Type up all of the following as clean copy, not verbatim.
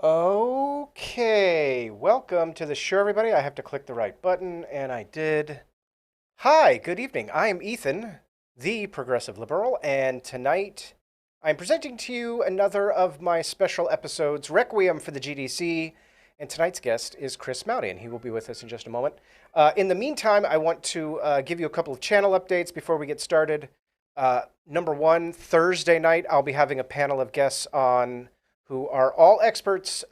Okay, welcome to the show, everybody. I have to click the right button, and I did. Hi, good evening. I am Ethan, the Progressive Liberal, and tonight I'm presenting to you another of my special episodes, Requiem for the GDC. And tonight's guest is Chris Maute, and he will be with us in just a moment. In the meantime, I want to give you a couple of channel updates before we get started. Number one, Thursday night, I'll be having a panel of guests on who are all experts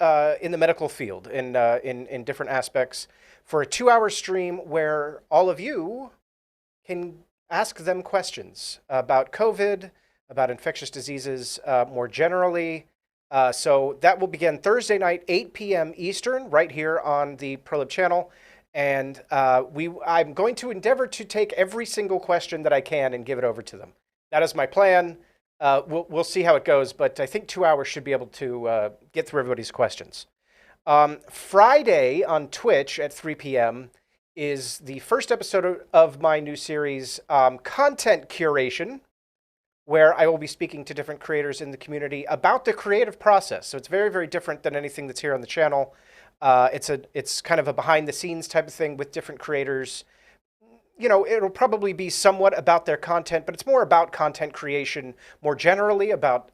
in the medical field in different aspects for a 2 hour stream where all of you can ask them questions about COVID, about infectious diseases more generally. So that will begin Thursday night, 8 p.m. Eastern, right here on the ProLib channel. And I'm going to endeavor to take every single question that I can and give it over to them. That is my plan. We'll see how it goes, but I think 2 hours should be able to get through everybody's questions. Friday on Twitch at 3 p.m. is the first episode of my new series, Content Curation, where I will be speaking to different creators in the community about the creative process. So it's very, very different than anything that's here on the channel. It's kind of a behind the scenes type of thing with different creators. You know, it'll probably be somewhat about their content, but it's more about content creation, more generally about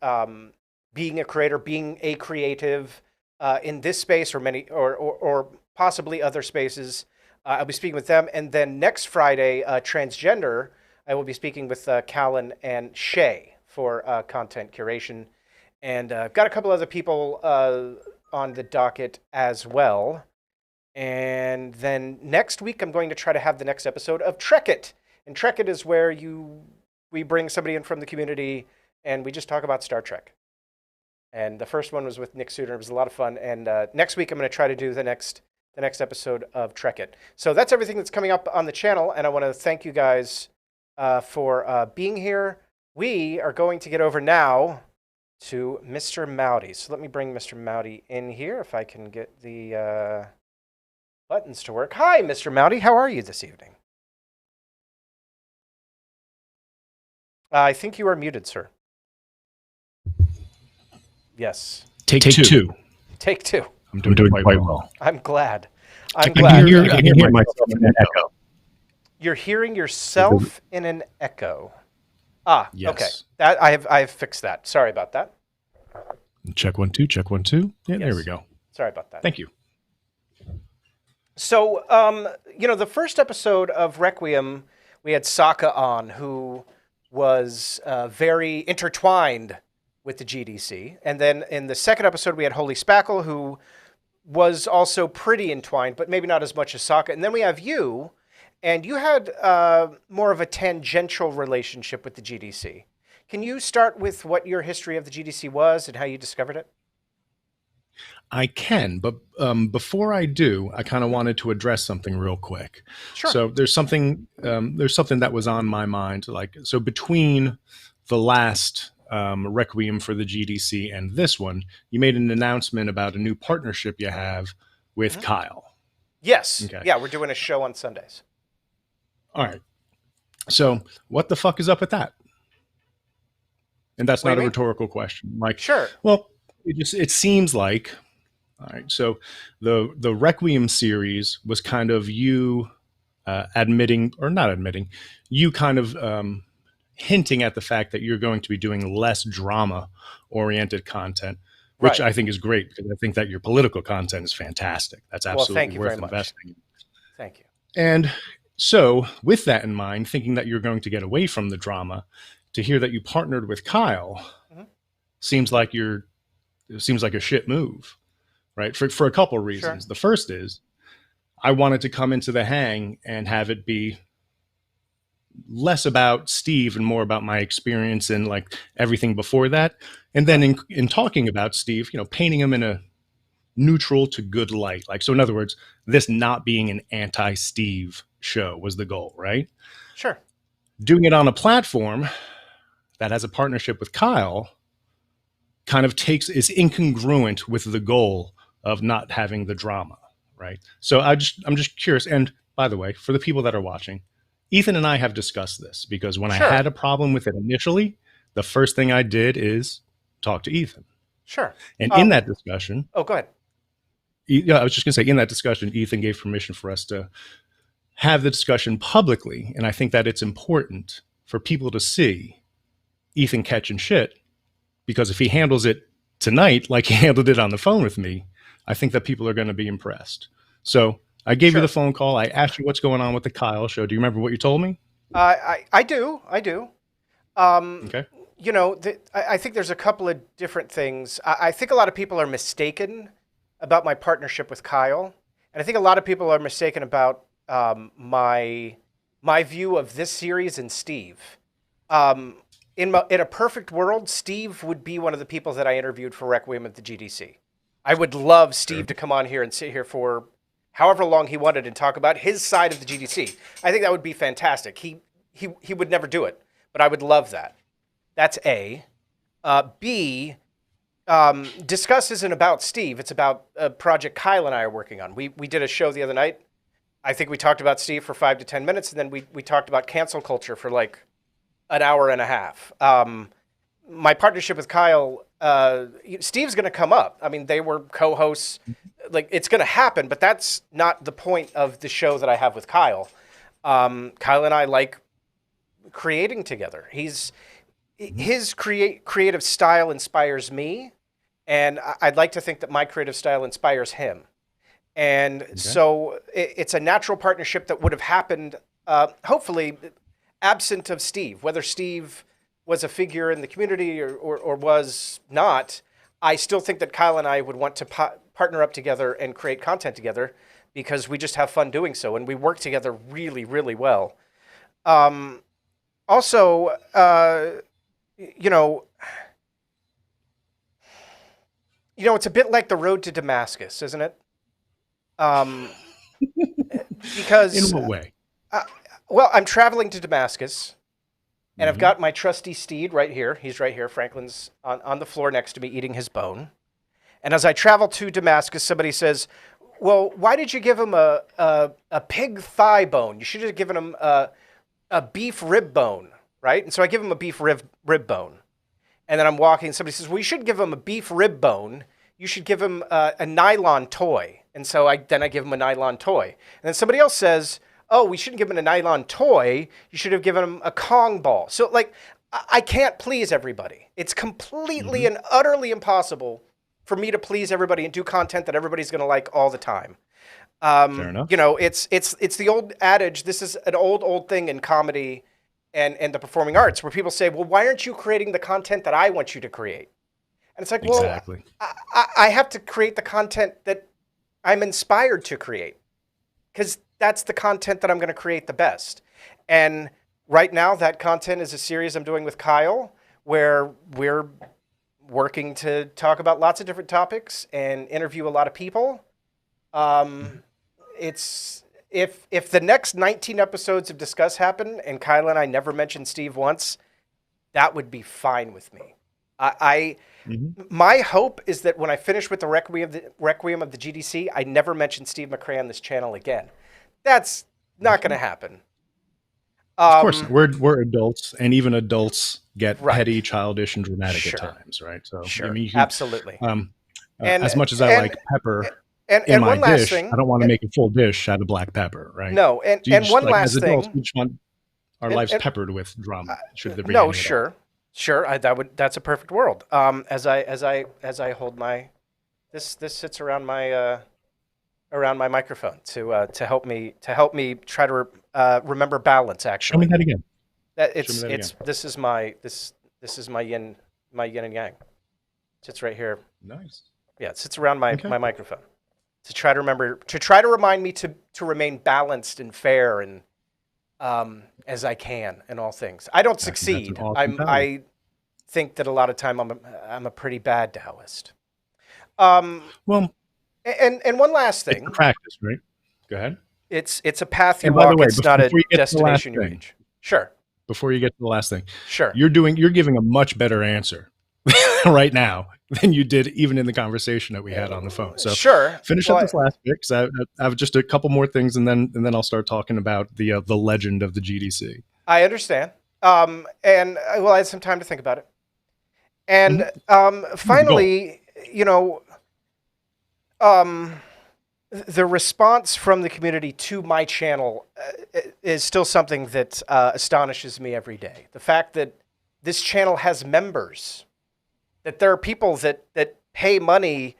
being a creator, being a creative in this space or many or possibly other spaces. I'll be speaking with them, and then next Friday, transgender. I will be speaking with Callan and Shay for content curation, and I've got a couple other people on the docket as well. And then next week, I'm going to try to have the next episode of Trek It. And Trek It is where we bring somebody in from the community and we just talk about Star Trek. And the first one was with Nick Suter. It was a lot of fun. And next week, I'm going to try to do the next episode of Trek It. So that's everything that's coming up on the channel. And I want to thank you guys for being here. We are going to get over now to Mr. Maute. So let me bring Mr. Maute in here if I can get the buttons to work. Hi, Mr. Maute. How are you this evening? I think you are muted, sir. Yes. Take two. Take two. I'm doing quite well. I'm glad. I can hear myself in an echo. You're hearing yourself in an echo. Ah, yes. Okay. That I've fixed that. Sorry about that. Check 1 2. Check 1 2. Yeah, Yes. There we go. Sorry about that. Thank you. So, the first episode of Requiem, we had Sokka on, who was very intertwined with the GDC. And then in the second episode, we had Holy Spackle, who was also pretty entwined, but maybe not as much as Sokka. And then we have you, and you had more of a tangential relationship with the GDC. Can you start with what your history of the GDC was and how you discovered it? I can, but before I do, I kind of wanted to address something real quick. Sure. So there's something that was on my mind. So between the last Requiem for the GDC and this one, you made an announcement about a new partnership you have with Kyle. Yes. Okay. Yeah, we're doing a show on Sundays. All right. So what the fuck is up with that? And that's not a rhetorical question. Sure. Well, it seems like, all right. So the Requiem series was kind of you admitting, or not admitting, you kind of hinting at the fact that you're going to be doing less drama-oriented content, which I think is great because I think that your political content is fantastic. That's absolutely worth investing in. Thank you. And so, with that in mind, thinking that you're going to get away from the drama, to hear that you partnered with Kyle seems like a shit move, right? For a couple of reasons. Sure. The first is I wanted to come into the hang and have it be less about Steve and more about my experience and like everything before that. And then in talking about Steve, painting him in a neutral to good light. Like, so in other words, this not being an anti-Steve show was the goal, right? Sure. Doing it on a platform that has a partnership with Kyle kind of is incongruent with the goal of not having the drama, right? So I'm just curious. And by the way, for the people that are watching, Ethan and I have discussed this because when I had a problem with it initially, the first thing I did is talk to Ethan. Sure. And in that discussion, Oh, go ahead. yeah, I was just going to say, in that discussion, Ethan gave permission for us to have the discussion publicly. And I think that it's important for people to see Ethan catching shit, because if he handles it tonight like he handled it on the phone with me, I think that people are going to be impressed. So I gave you the phone call. I asked you what's going on with the Kyle show. Do you remember what you told me? I do. I do. Okay. You know, I think there's a couple of different things. I think a lot of people are mistaken about my partnership with Kyle, and I think a lot of people are mistaken about my view of this series and Steve. In a perfect world, Steve would be one of the people that I interviewed for Requiem at the GDC. I would love Steve to come on here and sit here for however long he wanted and talk about his side of the GDC. I think that would be fantastic. He would never do it, but I would love that. That's A. B, Discuss isn't about Steve. It's about a project Kyle and I are working on. We did a show the other night. I think we talked about Steve for 5 to 10 minutes, and then we talked about cancel culture for like an hour and a half. My partnership with Kyle, Steve's going to come up. I mean, they were co-hosts. Like, it's going to happen, but that's not the point of the show that I have with Kyle. Kyle and I like creating together. His creative style inspires me, and I'd like to think that my creative style inspires him. And so it's a natural partnership that would have happened, hopefully, absent of Steve. Whether Steve was a figure in the community or was not, I still think that Kyle and I would want to partner up together and create content together, because we just have fun doing so, and we work together really, really well. Also, you know, it's a bit like the road to Damascus, isn't it? Because in what way? Well, I'm traveling to Damascus, and I've got my trusty steed right here. He's right here. Franklin's on the floor next to me eating his bone. And as I travel to Damascus, somebody says, well, why did you give him a pig thigh bone? You should have given him a beef rib bone, right? And so I give him a beef rib bone. And then I'm walking, and somebody says, well, you should give him a beef rib bone. You should give him a nylon toy. And so I give him a nylon toy. And then somebody else says, oh, we shouldn't give him a nylon toy. You should have given him a Kong ball. So, like, I can't please everybody. It's completely and utterly impossible for me to please everybody and do content that everybody's going to like all the time. Fair enough. It's the old adage. This is an old thing in comedy and the performing arts, where people say, well, why aren't you creating the content that I want you to create? And it's like, exactly. Well, I have to create the content that I'm inspired to create, because that's the content that I'm going to create the best. And right now, that content is a series I'm doing with Kyle, where we're working to talk about lots of different topics and interview a lot of people. It's if the next 19 episodes of Discuss happen and Kyle and I never mention Steve once, that would be fine with me. My hope is that when I finish with the Requiem of the GDC, I never mention Steve McRae on this channel again. That's not going to happen. Of course, we're adults, and even adults get Right. petty, childish, and dramatic Sure. at times, right? So, Sure, I mean, absolutely. And as much as I like pepper in my one last dish, thing, I don't want to make a full dish out of black pepper, right? No, and one last as adults, thing. we just want our lives peppered with drama. Should there be No, any at all. sure. That's a perfect world. As I hold my this sits around my microphone to help me try to remember balance. Actually, Show me that again. This is my yin and yang. It sits right here. Nice. Yeah, it sits around my microphone to try to remind me to remain balanced and fair and as I can in all things. I don't succeed. Awesome I think that a lot of time I'm a pretty bad Taoist. Well, and one last thing. it's a practice, right? Go ahead. It's a path you And by the walk. way, It's not a before you get to the destination last you thing. reach. Sure. Before you get to the last thing, Sure. you're giving a much better answer right now than you did even in the conversation that we had on the phone. So sure. Finish up this last bit, because I have just a couple more things, and then I'll start talking about the legend of the GDC. I understand. And I had some time to think about it. And The goal. finally, you know, um, the response from the community to my channel is still something that astonishes me every day. The fact that this channel has members, that there are people that pay money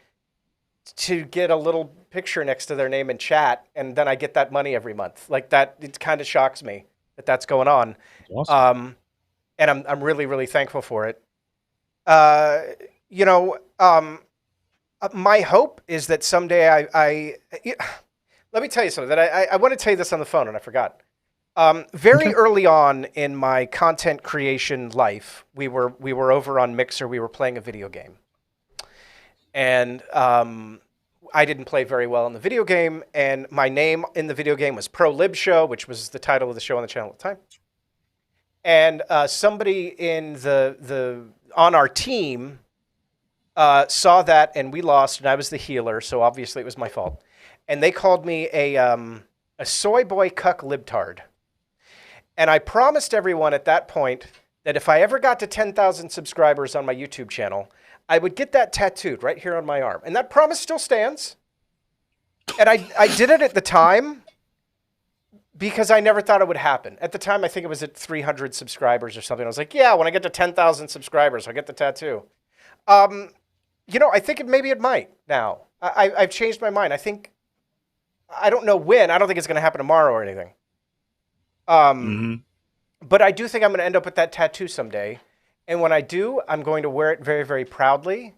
to get a little picture next to their name in chat, and then I get that money every month. Like that, it kind of shocks me that that's going on, It's awesome. um, and I'm really really thankful for it. Uh, you know, my hope is that someday let me tell you something that I want to tell you this on the phone and I forgot. Very Okay. early on in my content creation life, we were over on Mixer. We were playing a video game, and I didn't play very well in the video game. And my name in the video game was Pro Lib Show, which was the title of the show on the channel at the time. And somebody in the on our team saw that, and we lost, and I was the healer, so obviously it was my fault. And they called me a soy boy cuck libtard. And I promised everyone at that point that if I ever got to 10,000 subscribers on my YouTube channel, I would get that tattooed right here on my arm. And that promise still stands. And I did it at the time because I never thought it would happen. At the time, I think it was at 300 subscribers or something. I was like, yeah, when I get to 10,000 subscribers, I'll get the tattoo. I think maybe it might now. I've changed my mind. I don't know when. I don't think it's going to happen tomorrow or anything. Hmm. But I do think I'm going to end up with that tattoo someday. And when I do, I'm going to wear it very, very proudly.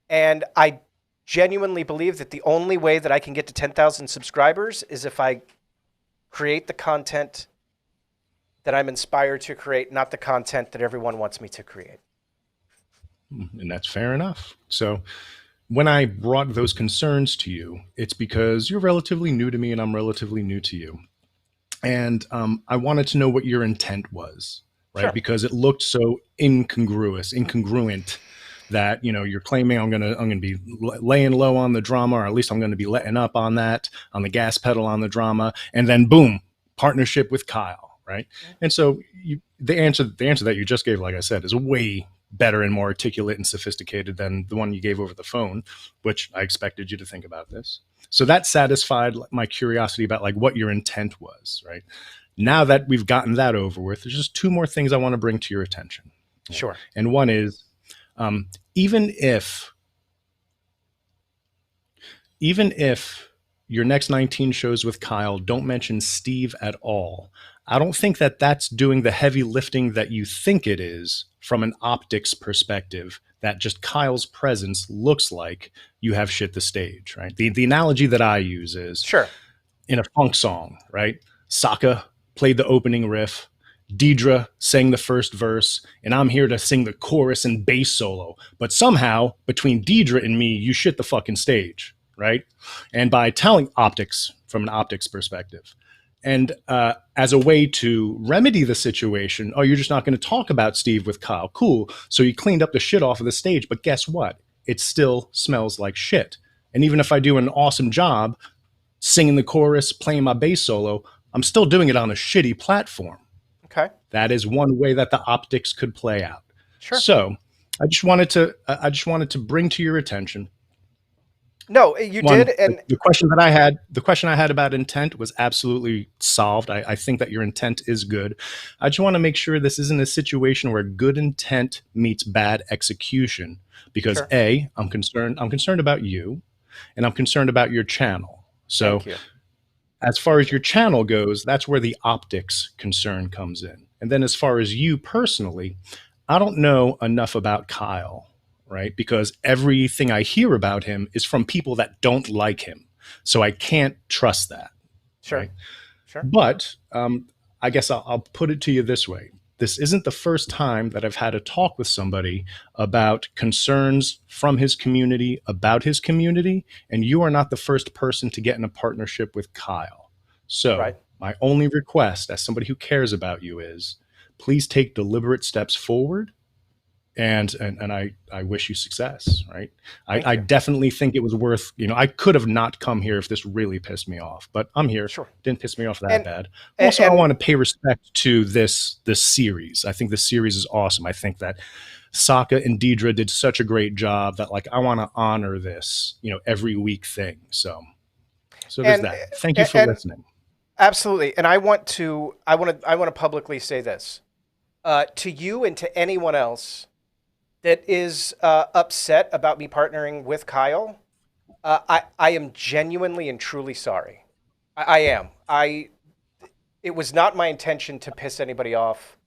And I genuinely believe that the only way that I can get to 10,000 subscribers is if I create the content that I'm inspired to create, not the content that everyone wants me to create. And that's fair enough. So when I brought those concerns to you, it's because you're relatively new to me and I'm relatively new to you. And I wanted to know what your intent was, right? Sure. Because it looked so incongruent that you're claiming I'm gonna be laying low on the drama, or at least I'm going to be letting up on that, on the gas pedal on the drama, and then boom, partnership with Kyle, right? And so the answer that you just gave, like I said, is way better and more articulate and sophisticated than the one you gave over the phone, which I expected you to think about this. So that satisfied my curiosity about like what your intent was, right? Now that we've gotten that over with, there's just two more things I want to bring to your attention. Right? Sure. And one is um, even if even if your next 19 shows with Kyle don't mention Steve at all, I don't think that that's doing the heavy lifting that you think it is from an optics perspective, that just Kyle's presence looks like you have shit the stage, right? The analogy that I use is Sure. in a funk song, right? Sokka played the opening riff, Deidre sang the first verse, and I'm here to sing the chorus and bass solo. But somehow, between Deidre and me, you shit the fucking stage, right? And by telling optics from an optics perspective, and as a way to remedy the situation, oh, you're just not going to talk about Steve with Kyle. Cool. So you cleaned up the shit off of the stage, but guess what? It still smells like shit. And even if I do an awesome job singing the chorus, playing my bass solo, I'm still doing it on a shitty platform. Okay. That is one way that the optics could play out. Sure. So I just wanted to bring to your attention No, you one, did, and the question I had about intent was absolutely solved. I think that your intent is good. I just want to make sure this isn't a situation where good intent meets bad execution, because sure. I'm concerned about you, and I'm concerned about your channel. So Thank you. as far as your channel goes, that's where the optics concern comes in. And then as far as you personally, I don't know enough about Kyle, right? Because everything I hear about him is from people that don't like him. So I can't trust that, Sure. right? Sure. But I guess I'll put it to you this way. This isn't the first time that I've had a talk with somebody about concerns from his community, about his community, and you are not the first person to get in a partnership with Kyle. So Right. my only request as somebody who cares about you is please take deliberate steps forward and I wish you success. Right. I you. definitely think it was worth, I could have not come here if this really pissed me off, but I'm here. Sure. Didn't piss me off that And bad. Also, I and want to pay respect to this series. I think this series is awesome. I think that Sokka and Deidre did such a great job that like I want to honor this, every week thing. So there's and that. Thank you for and listening. absolutely. And I want to publicly say this to you and to anyone else that is upset about me partnering with Kyle. I am genuinely and truly sorry. I am. It was not my intention to piss anybody off.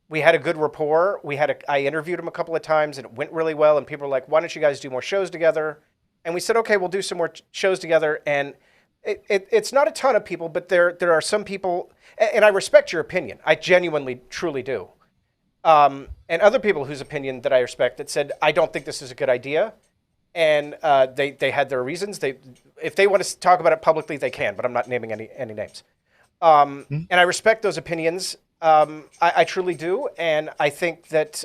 We had a good rapport. I interviewed him a couple of times and it went really well. And people were like, why don't you guys do more shows together? And we said, okay, we'll do some more shows together. And it's not a ton of people, but there are some people, and I respect your opinion. I genuinely, truly do. And other people whose opinion that I respect that said, I don't think this is a good idea. And they had their reasons. If they want to talk about it publicly, they can, but I'm not naming any names. And I respect those opinions. I truly do. And I think that,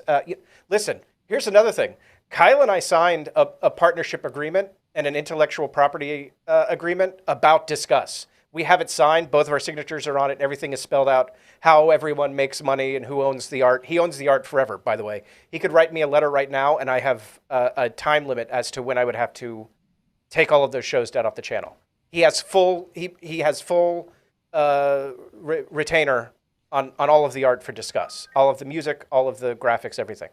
listen, here's another thing. Kyle and I signed a partnership agreement and an intellectual property agreement about Discuss. We have it signed. Both of our signatures are on it. Everything is spelled out, how everyone makes money and who owns the art. He owns the art forever, by the way. He could write me a letter right now, and I have a time limit as to when I would have to take all of those shows down off the channel. He has full retainer on all of the art for Discuss, all of the music, all of the graphics, everything.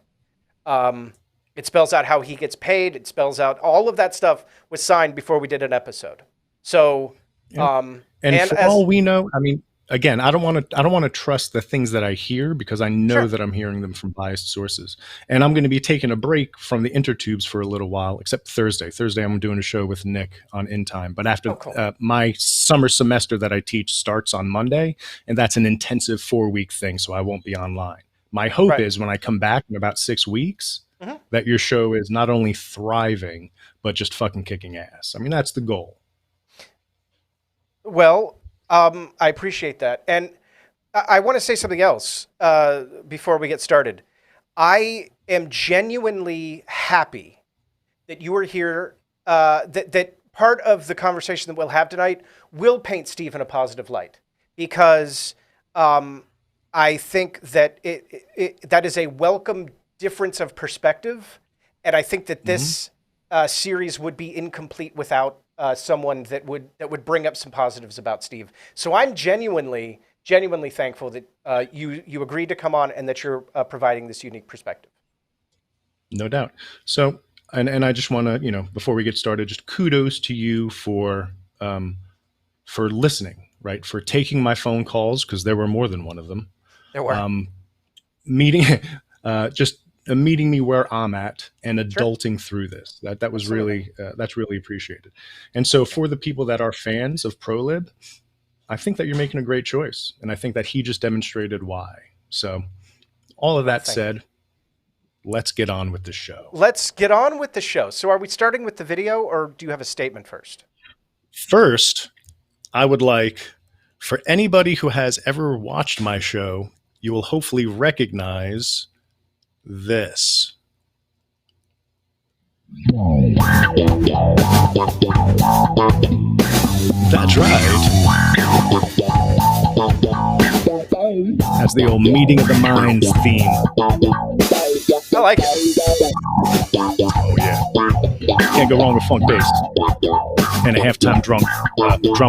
It spells out how he gets paid. It spells out all of that stuff was signed before we did an episode. So, and for all we know, I mean, again, I don't want to trust the things that I hear because I know Sure. that I'm hearing them from biased sources. And I'm going to be taking a break from the intertubes for a little while, except Thursday. Thursday, I'm doing a show with Nick on In Time. But after cool. my summer semester that I teach starts on Monday, and that's an intensive 4-week thing, so I won't be online. My hope is when I come back in about 6 weeks, that your show is not only thriving, but just fucking kicking ass. I mean, that's the goal. Well, I appreciate that. And I want to say something else before we get started. I am genuinely happy that you are here, that part of the conversation that we'll have tonight will paint Steve in a positive light, because I think that that is a welcome difference of perspective. And I think that this series would be incomplete without someone that would bring up some positives about Steve. So I'm genuinely thankful that you agreed to come on and that you're providing this unique perspective. No doubt. So, and I just want to, before we get started, just kudos to you for listening, right? For taking my phone calls, because there were more than one of them. There were. Meeting me where I'm at and adulting through this. That was really that's really appreciated. And so for the people that are fans of ProLib, I think that you're making a great choice, and I think that he just demonstrated why. So all of that said, let's get on with the show. Let's get on with the show. So are we starting with the video, or do you have a statement first? First, I would like, for anybody who has ever watched my show, you will hopefully recognize this. That's right. That's the old Meeting of the Minds theme. I like it. Oh yeah. Can't go wrong with funk bass. And a halftime drum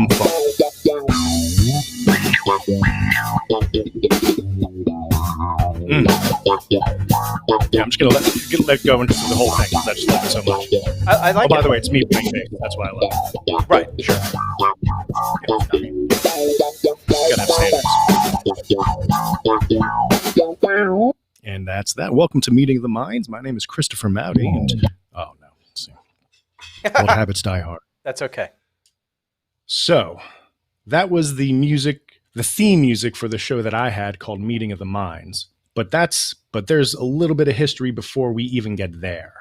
funk. Yeah, I'm just gonna let go into the whole thing because I just love it so much. I like it. By the way, it's me playing bass. That's why I love it. Right, sure. Yeah, I mean, gotta have standards. And that's that. Welcome to Meeting of the Minds. My name is Christopher Maute, and oh no, let's see. Old habits die hard. That's okay. So that was the theme music for the show that I had called Meeting of the Minds. But there's a little bit of history before we even get there.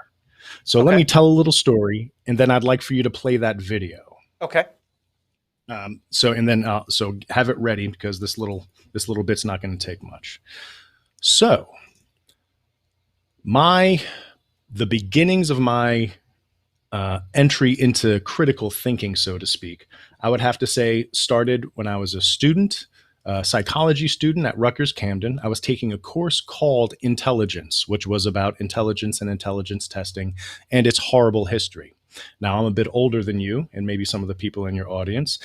So let me tell a little story, and then I'd like for you to play that video. Okay. So have it ready because this little bit's not going to take much. So My the beginnings of my entry into critical thinking, so to speak, I would have to say started when I was a student, a psychology student at Rutgers Camden. I was taking a course called Intelligence, which was about intelligence and intelligence testing and its horrible history. Now, I'm a bit older than you and maybe some of the people in your audience.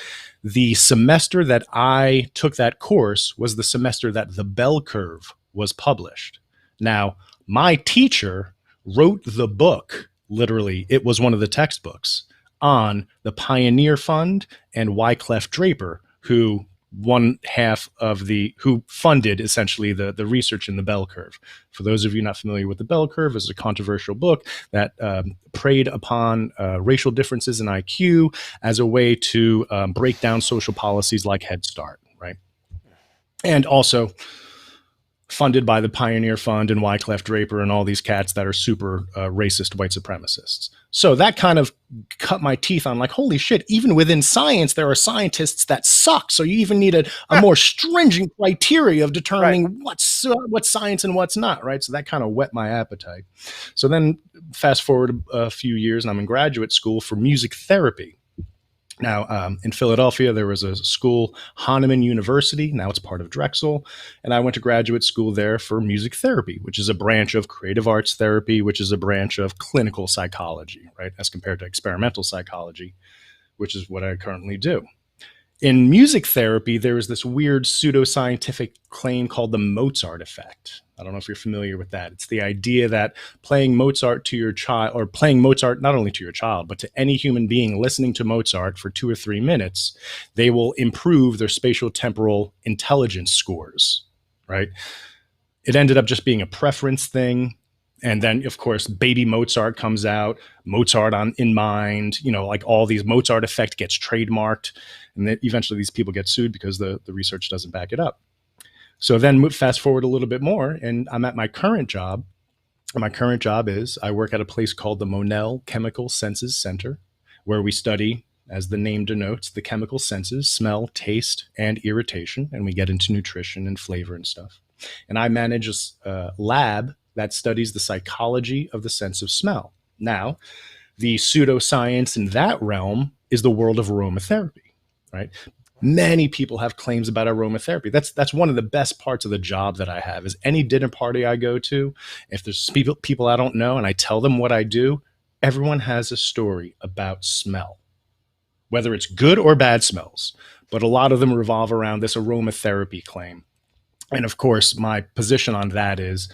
The semester that I took that course was the semester that The Bell Curve was published. Now, my teacher wrote the book, literally, it was one of the textbooks on the Pioneer Fund and Wyclef Draper, who who funded essentially the research in the bell curve. For those of you not familiar with the bell curve, is a controversial book that preyed upon racial differences in IQ as a way to break down social policies like Head Start, right? And also funded by the Pioneer Fund and Wyclef Draper and all these cats that are super racist white supremacists. So that kind of cut my teeth on like, holy shit, even within science, there are scientists that suck. So you even need a more stringent criteria of determining what's science and what's not, right? So that kind of whet my appetite. So then fast forward a few years and I'm in graduate school for music therapy. Now, in Philadelphia, there was a school, Hahnemann University. Now it's part of Drexel. And I went to graduate school there for music therapy, which is a branch of creative arts therapy, which is a branch of clinical psychology, right? As compared to experimental psychology, which is what I currently do. In music therapy, there is this weird pseudoscientific claim called the Mozart effect. I don't know if you're familiar with that. It's the idea that playing Mozart to your child, or playing Mozart not only to your child, but to any human being listening to Mozart for 2 or 3 minutes, they will improve their spatial temporal intelligence scores, right? It ended up just being a preference thing. And then, of course, Baby Mozart comes out, Mozart on In Mind, like all these Mozart effect gets trademarked. And then eventually these people get sued because the research doesn't back it up. So then fast forward a little bit more, and I'm at my current job. And my current job is I work at a place called the Monell Chemical Senses Center, where we study, as the name denotes, the chemical senses, smell, taste, and irritation. And we get into nutrition and flavor and stuff. And I manage a lab that studies the psychology of the sense of smell. Now, the pseudoscience in that realm is the world of aromatherapy, right? Many people have claims about aromatherapy. That's one of the best parts of the job that I have is any dinner party I go to, if there's people I don't know and I tell them what I do, everyone has a story about smell, whether it's good or bad smells. But a lot of them revolve around this aromatherapy claim. And of course, my position on that is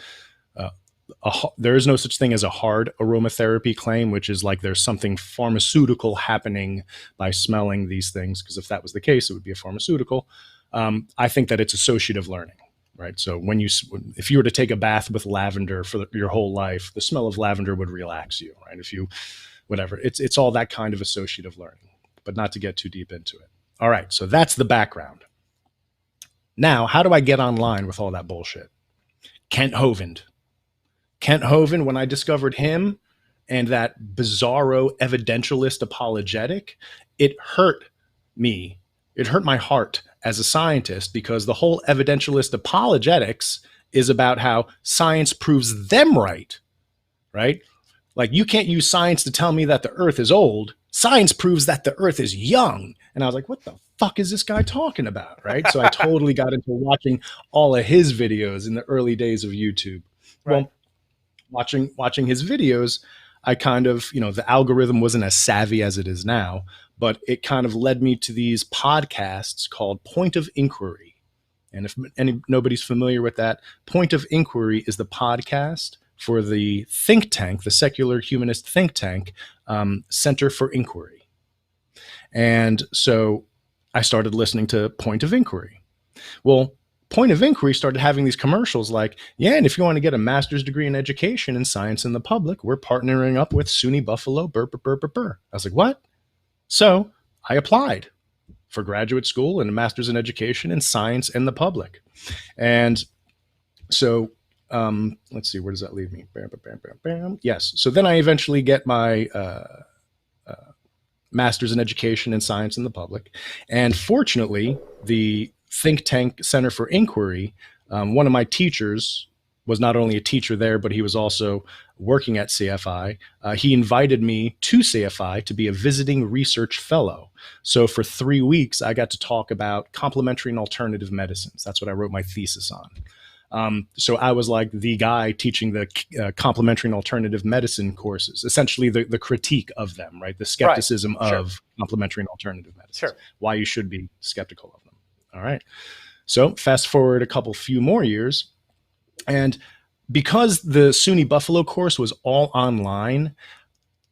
there is no such thing as a hard aromatherapy claim, which is like there's something pharmaceutical happening by smelling these things, because if that was the case, it would be a pharmaceutical. I think that it's associative learning, right? So if you were to take a bath with lavender for your whole life, the smell of lavender would relax you, right? It's all that kind of associative learning, but not to get too deep into it. All right, so that's the background. Now, how do I get online with all that bullshit? Kent Hovind, when I discovered him and that bizarro evidentialist apologetic, it hurt me. It hurt my heart as a scientist, because the whole evidentialist apologetics is about how science proves them right? Like, you can't use science to tell me that the earth is old. Science proves that the earth is young. And I was like, what the fuck is this guy talking about, right? So I totally got into watching all of his videos in the early days of YouTube. Right. Well, watching his videos, I kind of, the algorithm wasn't as savvy as it is now, but it kind of led me to these podcasts called Point of Inquiry. And if nobody's familiar with that, Point of Inquiry is the podcast for the think tank, the secular humanist think tank, Center for Inquiry. And so I started listening to Point of Inquiry. Well, Point of Inquiry started having these commercials like, yeah, and if you want to get a master's degree in education in science in the public, we're partnering up with SUNY Buffalo, I was like, what? So I applied for graduate school and a master's in education in science and the public. And so let's see, where does that leave me? Bam, bam, bam, bam. Yes. So then I eventually get my master's in education in science in the public. And fortunately, the think tank Center for Inquiry, one of my teachers was not only a teacher there, but he was also working at CFI. He invited me to CFI to be a visiting research fellow. So for 3 weeks, I got to talk about complementary and alternative medicines. That's what I wrote my thesis on. So I was like the guy teaching the complementary and alternative medicine courses, essentially the critique of them, right? The skepticism of complementary and alternative medicines, why you should be skeptical of them. All right. So fast forward a few more years. And because the SUNY Buffalo course was all online,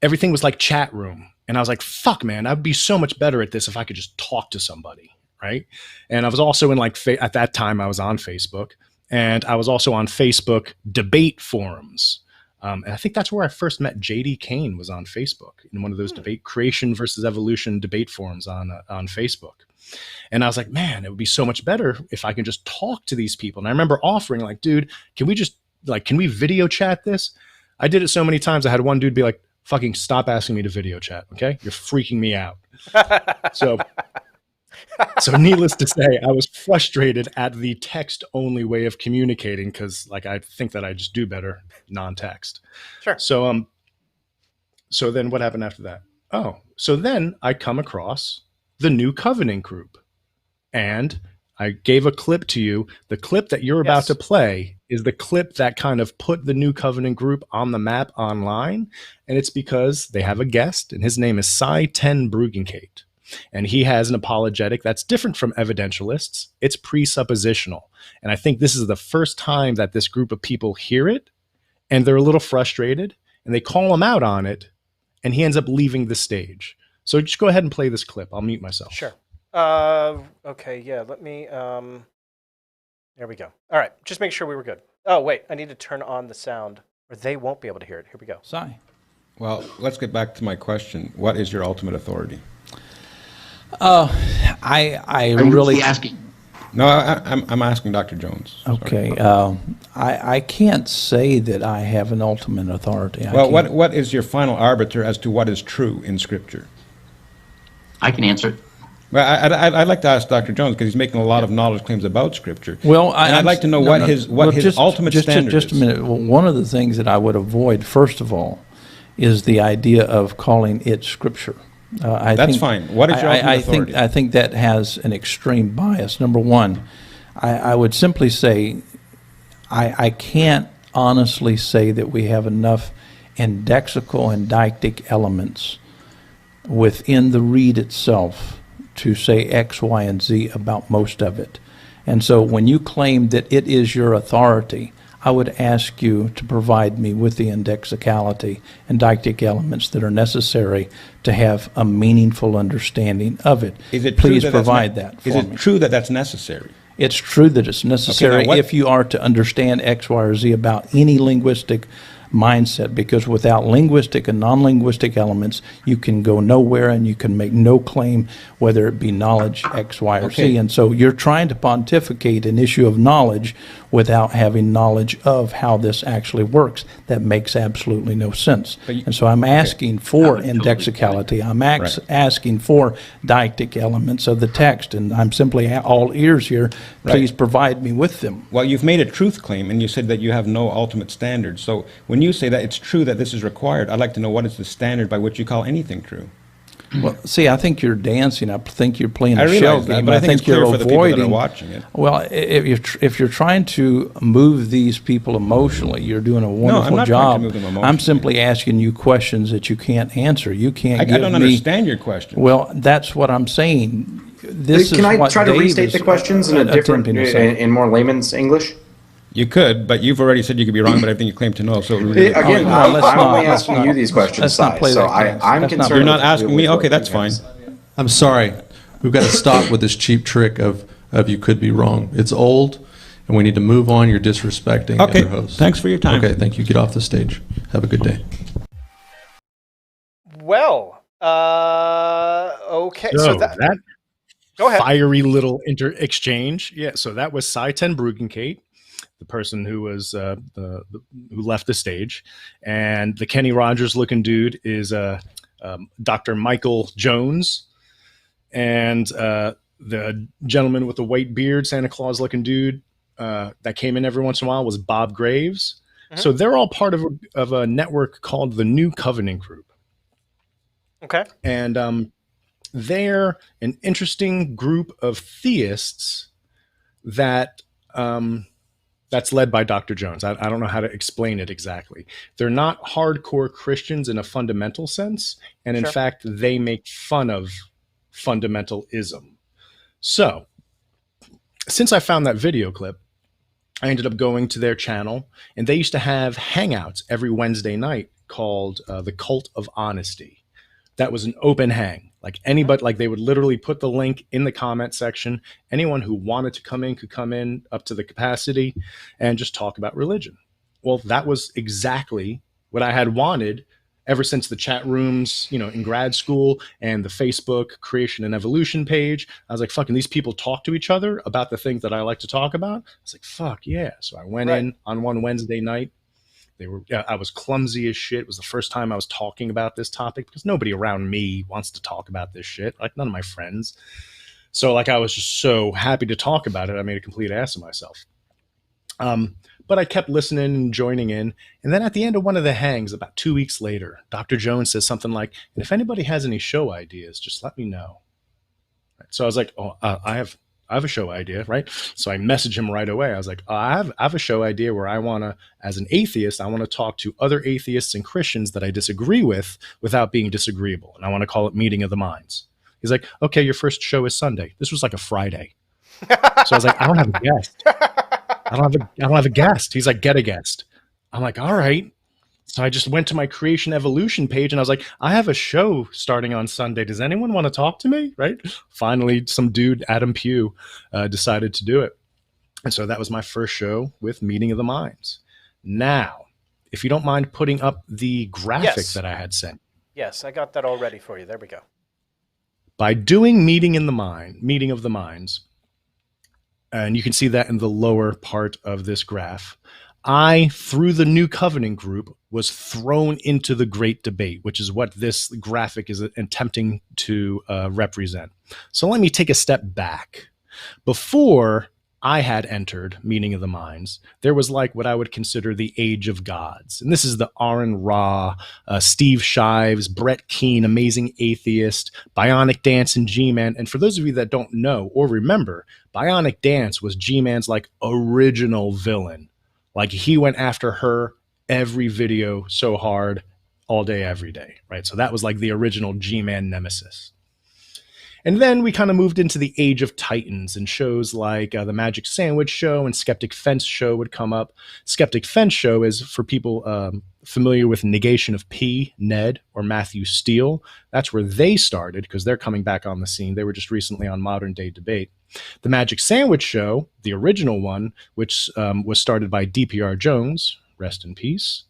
everything was like chat room. And I was like, fuck, man, I'd be so much better at this if I could just talk to somebody, right? And I was also in at that time, I was on Facebook. And I was also on Facebook debate forums. And I think that's where I first met JD Kane, was on Facebook, in one of those debate creation versus evolution debate forums on Facebook. And I was like, man, it would be so much better if I can just talk to these people. And I remember offering, like, dude, can we video chat this? I did it so many times. I had one dude be like, fucking stop asking me to video chat. Okay. You're freaking me out. So needless to say, I was frustrated at the text only way of communicating, because I think that I just do better non-text. Sure. So then what happened after that? Oh, so then I come across the New Covenant group, and I gave a clip to you. The clip that you're about to play is the clip that kind of put the New Covenant group on the map online. And it's because they have a guest, and his name is Cy Ten Bruggencate. And he has an apologetic that's different from evidentialists. It's presuppositional. And I think this is the first time that this group of people hear it, and they're a little frustrated, and they call him out on it, and he ends up leaving the stage. So just go ahead and play this clip. I'll mute myself. Sure. Okay, yeah, let me, there we go. All right, just make sure we were good. Oh, wait, I need to turn on the sound, or they won't be able to hear it. Here we go. Cy. Well, let's get back to my question. What is your ultimate authority? I really asking. No, I'm asking Dr. Jones. Okay. I can't say that I have an ultimate authority. Well, what is your final arbiter as to what is true in Scripture? I can answer it. Well, I'd like to ask Dr. Jones, because he's making a lot of knowledge claims about Scripture. Well, I'd like to know what his ultimate standard is. Just a minute. Well, one of the things that I would avoid, first of all, is the idea of calling it Scripture. That's fine. What is your ultimate authority? I think that has an extreme bias. Number one, I would simply say I can't honestly say that we have enough indexical and deictic elements within the read itself to say X, Y, and Z about most of it. And so when you claim that it is your authority, I would ask you to provide me with the indexicality and deictic elements that are necessary to have a meaningful understanding of it. Please provide that for me. Is it true that that's necessary? It's true that it's necessary if you are to understand X, Y, or Z about any linguistic mindset, because without linguistic and non-linguistic elements, you can go nowhere and you can make no claim, whether it be knowledge X, Y, or Z. And so you're trying to pontificate an issue of knowledge without having knowledge of how this actually works. That makes absolutely no sense. And so I'm asking for indexicality. I'm asking for deictic elements of the text, and I'm simply all ears here. Please provide me with them. Well, you've made a truth claim, and you said that you have no ultimate standard. So when you say that it's true that this is required, I'd like to know what is the standard by which you call anything true. Well, see, I think you're dancing. I think you're playing a shell realize that, game. but I think it's clear you're for the people that are avoiding. watching it. Well, if you're trying to move these people emotionally, you're doing a wonderful I'm not job. trying to move them emotionally. I'm simply asking you questions that you can't answer. You can't give me. I don't understand your question. Well, that's what I'm saying. This Can is I what try to Dave restate is the questions in a different, attempting to say. in more layman's English? You could, but you've already said you could be wrong about everything you claim to know. So Again, no, I'm let's only not- asking you these questions, let's not Si, play so that game. I'm That's not- concerned. You're not with asking me? what Okay, that's you fine. guys- I'm sorry. We've got to stop with this cheap trick of you could be wrong. It's old, and we need to move on. You're disrespecting Okay, other hosts. thanks for your time. Okay, thank you. Get off the stage. Have a good day. Well, okay. So that that go ahead. fiery little exchange. Yeah. So that was Cy Ten Bruggencate, the person who was who left the stage, and the Kenny Rogers looking dude is Dr. Michael Jones, and the gentleman with the white beard, Santa Claus looking dude, that came in every once in a while was Bob Graves. So they're all part of a network called the New Covenant Group. Okay. And they're an interesting group of theists that that's led by Dr. Jones. I don't know how to explain it exactly. They're not hardcore Christians in a fundamental sense, and in fact, they make fun of fundamentalism. So, since I found that video clip, I ended up going to their channel, and they used to have hangouts every Wednesday night called the Cult of Honesty. That was an open hang. Like anybody, like they would literally put the link in the comment section. Anyone who wanted to come in could come in up to the capacity and just talk about religion. Well, that was exactly what I had wanted ever since the chat rooms, you know, in grad school and the Facebook creation and evolution page. I was like, fucking, these people talk to each other about the things that I like to talk about. I was like, fuck yeah. So I went in on one Wednesday night. I was clumsy as shit. It was the first time I was talking about this topic because nobody around me wants to talk about this shit. Like none of my friends. So like I was just so happy to talk about it. I made a complete ass of myself. But I kept listening and joining in. And then at the end of one of the hangs, about 2 weeks later, Dr. Jones says something like, and if anybody has any show ideas, just let me know. Right. So I was like, oh, I have a show idea, right? So I messaged him right away. I was like, I have a show idea where I want to, as an atheist, I want to talk to other atheists and Christians that I disagree with without being disagreeable. And I want to call it Meeting of the Minds. He's like, okay, your first show is Sunday. This was like a Friday. So I was like, I don't have a guest. I don't have a guest. He's like, get a guest. I'm like, all right. So I just went to my Creation Evolution page and I was like, I have a show starting on Sunday. Does anyone want to talk to me? Right. Finally, some dude, Adam Pugh, decided to do it. And so that was my first show with Meeting of the Minds. Now, if you don't mind putting up the graphic that I had sent. Yes, I got that all ready for you. There we go. By doing Meeting of the Minds, and you can see that in the lower part of this graph, I, through the New Covenant Group, was thrown into the Great Debate, which is what this graphic is attempting to represent. So let me take a step back. Before I had entered Meeting of the Minds, there was like what I would consider the Age of Gods. And this is the Aaron Ra, Steve Shives, Brett Keane, Amazing Atheist, Bionic Dance, and G-Man. And for those of you that don't know or remember, Bionic Dance was G-Man's like original villain. Like he went after her every video so hard, all day, every day, right? So that was like the original G-Man nemesis. And then we kind of moved into the Age of Titans, and shows like the Magic Sandwich Show and Skeptic Fence Show would come up. Skeptic Fence Show is for people familiar with Negation of P, Ned, or Matthew Steele. That's where they started because they're coming back on the scene. They were just recently on Modern Day Debate. The Magic Sandwich Show, the original one, which was started by DPR Jones, rest in peace.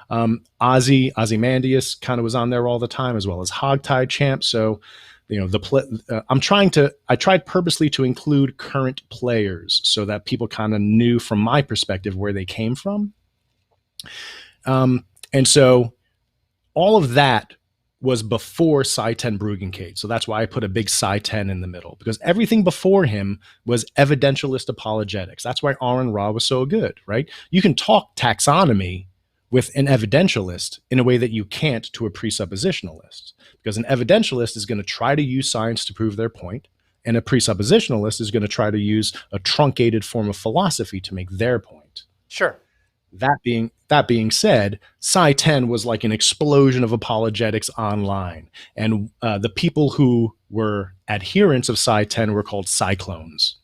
Ozymandias kind of was on there all the time, as well as Hogtie Champ. So, you know, I tried purposely to include current players so that people kind of knew from my perspective where they came from. And so all of that was before Psi 10 Bruggencate. So that's why I put a big Psi 10 in the middle, because everything before him was evidentialist apologetics. That's why Aaron Ra was so good, right? You can talk taxonomy with an evidentialist in a way that you can't to a presuppositionalist, because an evidentialist is going to try to use science to prove their point, and a presuppositionalist is going to try to use a truncated form of philosophy to make their point. Sure. That being said, Psi 10 was like an explosion of apologetics online, and the people who were adherents of Psi 10 were called cyclones,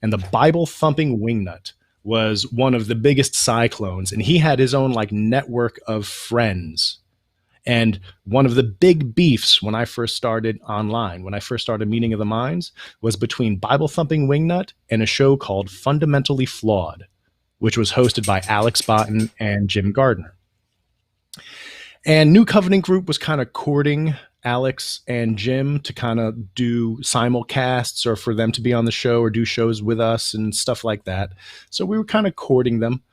and the Bible thumping wingnut was one of the biggest cyclones, and he had his own like network of friends. And one of the big beefs when I first started online, when I first started Meeting of the Minds, was between Bible thumping wingnut and a show called Fundamentally Flawed, which was hosted by Alex Botten and Jim Gardner. And New Covenant Group was kind of courting Alex and Jim to kind of do simulcasts, or for them to be on the show or do shows with us and stuff like that. So we were kind of courting them.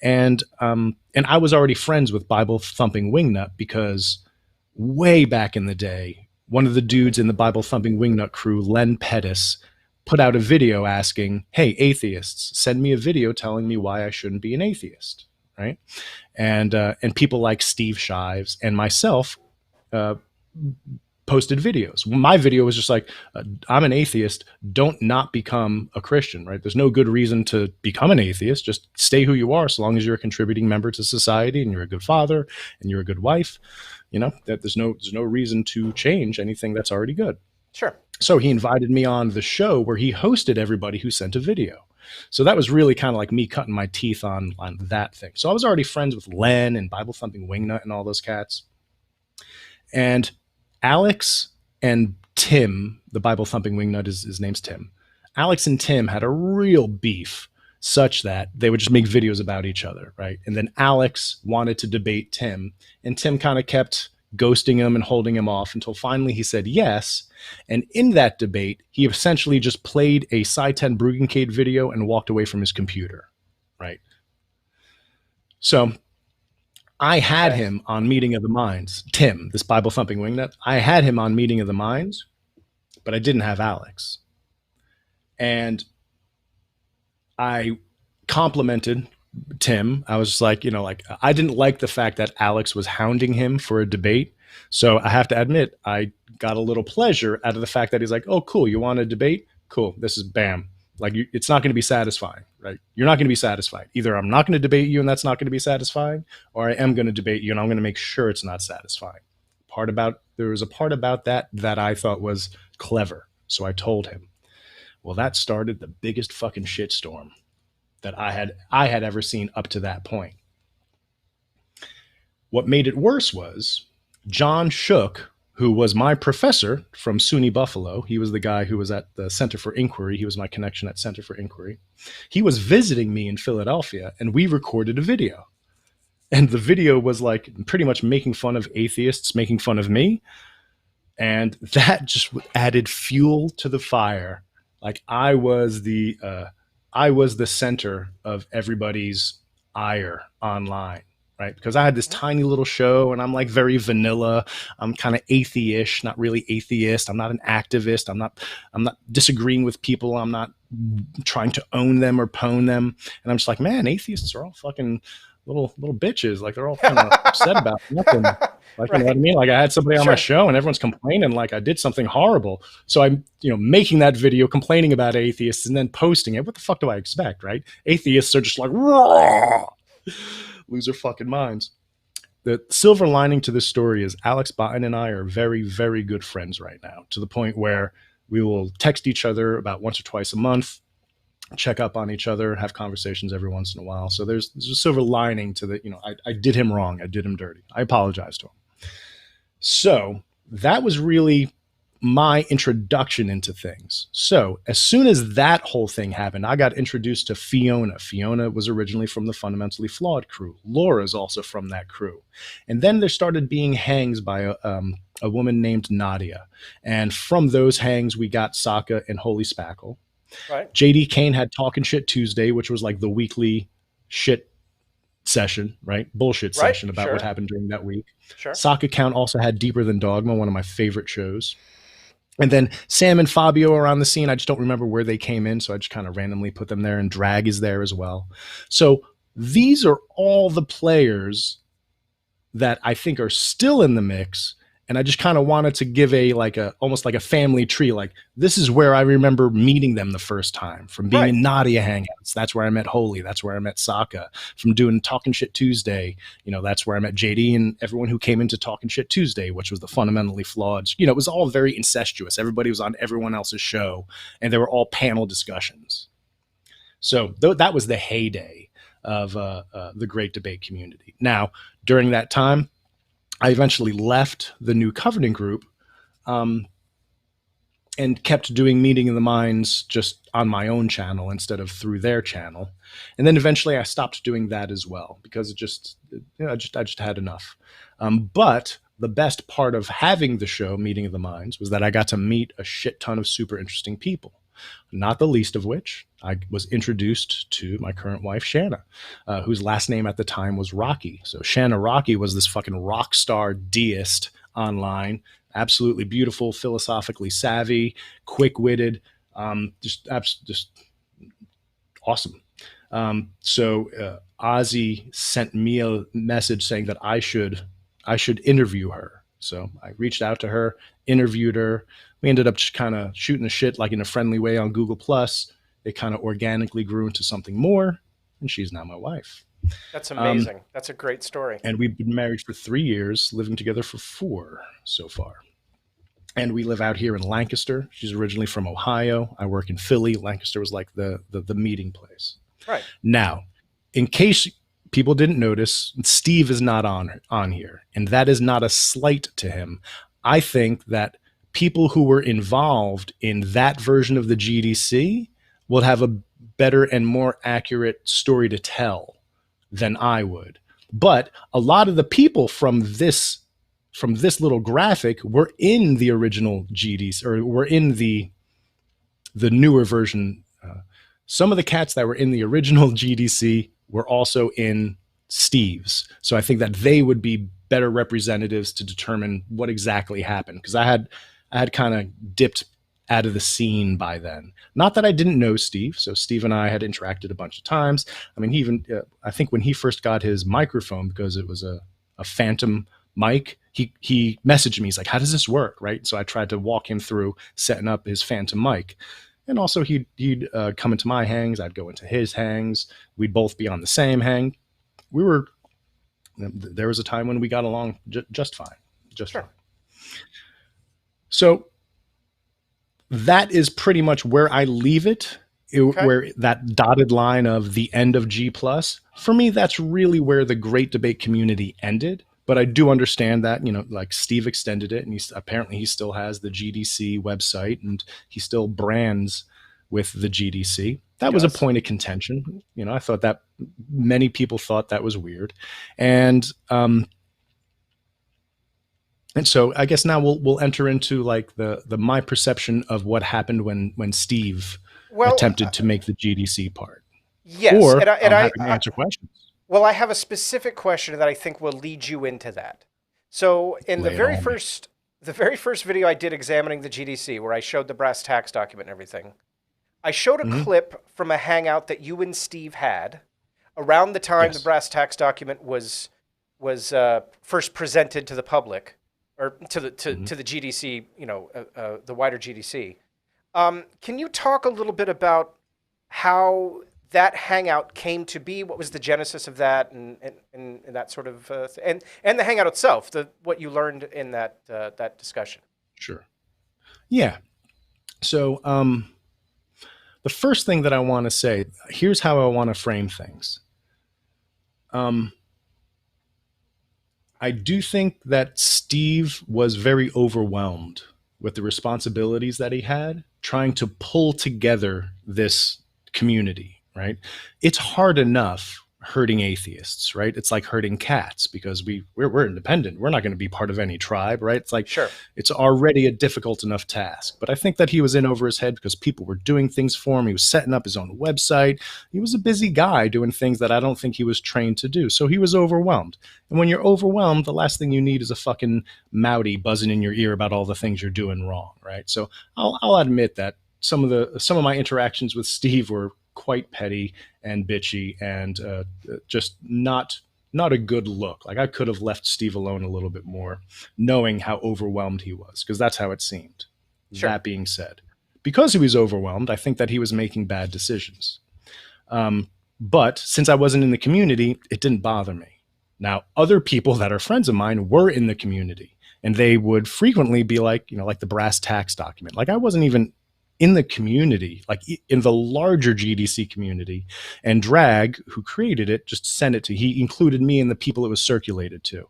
And I was already friends with Bible thumping wingnut, because way back in the day, one of the dudes in the Bible thumping wingnut crew, Len Pettis, put out a video asking, hey, atheists, send me a video telling me why I shouldn't be an atheist, right? And people like Steve Shives and myself posted videos. My video was just like, I'm an atheist, don't not become a Christian, right? There's no good reason to become an atheist. Just stay who you are, so long as you're a contributing member to society and you're a good father and you're a good wife. You know, that there's no reason to change anything that's already good. Sure. So he invited me on the show where he hosted everybody who sent a video. So that was really kind of like me cutting my teeth on that thing. So I was already friends with Len and Bible Thumping Wingnut and all those cats. And Alex and Tim, the Bible Thumping Wingnut, his name's Tim. Alex and Tim had a real beef such that they would just make videos about each other, right? And then Alex wanted to debate Tim, and Tim kind of kept ghosting him and holding him off until finally he said yes. And in that debate, he essentially just played a Psi 10 Brugencade video and walked away from his computer, right? So I had him on Meeting of the Minds. Tim, this Bible Thumping Wingnut, I had him on Meeting of the Minds, but I didn't have Alex. And I complimented Tim. I was like, you know, like I didn't like the fact that Alex was hounding him for a debate. So I have to admit, I got a little pleasure out of the fact that he's like, oh, cool, you want a debate? Cool. This is bam. Like, it's not going to be satisfying, right? You're not going to be satisfied. Either I'm not going to debate you and that's not going to be satisfying, or I am going to debate you and I'm going to make sure it's not satisfying. There was a part about that I thought was clever. So I told him. Well, that started the biggest fucking shitstorm that I had ever seen up to that point. What made it worse was John Shook, who was my professor from SUNY Buffalo. He was the guy who was at the Center for Inquiry. He was my connection at Center for Inquiry. He was visiting me in Philadelphia, and we recorded a video. And the video was like pretty much making fun of atheists, making fun of me. And that just added fuel to the fire. Like I was the center of everybody's ire online. Right. Because I had this tiny little show and I'm like very vanilla. I'm kind of atheist, not really atheist. I'm not an activist. I'm not disagreeing with people. I'm not trying to own them or pwn them. And I'm just like, man, atheists are all fucking little bitches. Like they're all kind of upset about nothing. Like, you know what I mean? Like I had somebody on my show and everyone's complaining like I did something horrible. So I'm, making that video complaining about atheists and then posting it. What the fuck do I expect? Right. Atheists are just like, raw. Lose their fucking minds. The silver lining to this story is Alex Botten and I are very, very good friends right now, to the point where we will text each other about once or twice a month, check up on each other, have conversations every once in a while. So there's a silver lining to the, I did him wrong. I did him dirty. I apologize to him. So that was really my introduction into things. So as soon as that whole thing happened, I got introduced to Fiona. Fiona was originally from the Fundamentally Flawed crew. Laura's also from that crew. And then there started being hangs by a woman named Nadia. And from those hangs, we got Sokka and Holy Spackle. Right. JD Kane had Talkin' Shit Tuesday, which was like the weekly shit session, right? Bullshit session about what happened during that week. Sure. Sokka Count also had Deeper Than Dogma, one of my favorite shows. And then Sam and Fabio are on the scene. I just don't remember where they came in, so I just kind of randomly put them there, and Drag is there as well. So these are all the players that I think are still in the mix, and I just kind of wanted to give almost like a family tree. Like, this is where I remember meeting them the first time, from being in Nadia Hangouts. That's where I met Holy. That's where I met Sokka. From doing Talkin' Shit Tuesday, that's where I met JD and everyone who came into Talkin' Shit Tuesday, which was the Fundamentally Flawed. It was all very incestuous. Everybody was on everyone else's show, and they were all panel discussions. So that was the heyday of the great debate community. Now, during that time, I eventually left the New Covenant group and kept doing Meeting of the Minds just on my own channel instead of through their channel. And then eventually I stopped doing that as well because I just had enough. But the best part of having the show Meeting of the Minds was that I got to meet a shit ton of super interesting people. Not the least of which I was introduced to my current wife, Shanna, whose last name at the time was Rocky. So Shanna Rocky was this fucking rock star deist online, absolutely beautiful, philosophically savvy, quick-witted, Just awesome. So Ozzy sent me a message saying that I should interview her. So I reached out to her, interviewed her. We ended up just kind of shooting the shit like in a friendly way on Google Plus. It kind of organically grew into something more, and she's now my wife. That's amazing. That's a great story. And we've been married for 3 years, living together for 4 so far. And we live out here in Lancaster. She's originally from Ohio. I work in Philly. Lancaster was like the meeting place. Right. Now, in case people didn't notice, Steve is not on here, and that is not a slight to him. I think that people who were involved in that version of the GDC will have a better and more accurate story to tell than I would. But a lot of the people from this little graphic were in the original GDC, or were in the newer version. Some of the cats that were in the original GDC were also in Steve's. So I think that they would be better representatives to determine what exactly happened, because I had kind of dipped out of the scene by then. Not that I didn't know Steve. So Steve and I had interacted a bunch of times. I mean, he even, I think when he first got his microphone, because it was a Phantom mic, he messaged me. He's like, how does this work? Right. So I tried to walk him through setting up his Phantom mic. And also he'd come into my hangs. I'd go into his hangs. We'd both be on the same hang. There was a time when we got along just fine. Fine. So that is pretty much where I leave it. Okay. Where that dotted line of the end of G+, for me, that's really where the Great Debate community ended. But I do understand that, like Steve extended it, and he still has the GDC website, and he still brands with the GDC. That was a point of contention. I thought that many people thought that was weird. And so I guess now we'll enter into like the my perception of what happened when Steve attempted to make the GDC part. Yes, or I'm happy to answer questions. Well, I have a specific question that I think will lead you into that. So in the very first video I did examining the GDC, where I showed the brass tacks document and everything, I showed a clip from a hangout that you and Steve had around the time the brass tacks document was first presented to the public, or to the GDC, the wider GDC. Can you talk a little bit about how that hangout came to be? What was the genesis of that, and that sort of and the hangout itself, what you learned in that discussion? Sure. Yeah. So the first thing that I want to say, here's how I want to frame things. I do think that Steve was very overwhelmed with the responsibilities that he had, trying to pull together this community, right? It's hard enough herding atheists, right? It's like herding cats, because we're independent. We're not going to be part of any tribe, right? It's like, It's already a difficult enough task. But I think that he was in over his head because people were doing things for him. He was setting up his own website. He was a busy guy doing things that I don't think he was trained to do. So he was overwhelmed. And when you're overwhelmed, the last thing you need is a fucking Maute buzzing in your ear about all the things you're doing wrong, right? So I'll admit that some of my interactions with Steve were quite petty and bitchy, and just not a good look. Like, I could have left Steve alone a little bit more, knowing how overwhelmed he was, because that's how it seemed. Sure. That being said, because he was overwhelmed, I think that he was making bad decisions. But since I wasn't in the community, it didn't bother me. Now, other people that are friends of mine were in the community, and they would frequently be like, like the brass tacks document. Like, I wasn't even in the community, like in the larger GDC community, and Drag, who created it, just sent it to, he included me in the people it was circulated to.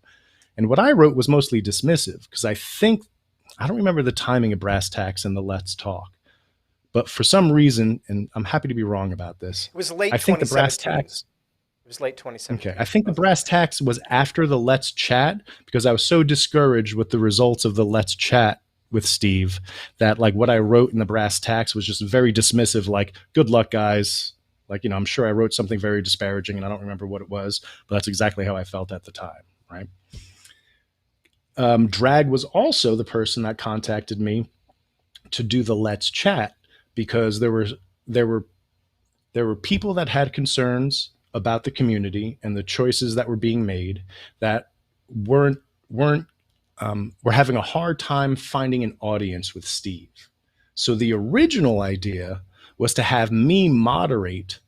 And what I wrote was mostly dismissive, because I don't remember the timing of brass tacks and the Let's Talk, but for some reason, and I'm happy to be wrong about this, it was late 2017. I think the brass tacks, it was late 2017. Okay, I think the brass tacks was after the Let's Chat, because I was so discouraged with the results of the Let's Chat with Steve that, like, what I wrote in the brass tacks was just very dismissive, like, good luck, guys. Like, I'm sure I wrote something very disparaging, and I don't remember what it was, but that's exactly how I felt at the time, right? Drag was also the person that contacted me to do the Let's Chat, because there were people that had concerns about the community and the choices that were being made that were having a hard time finding an audience with Steve. So the original idea was to have me moderate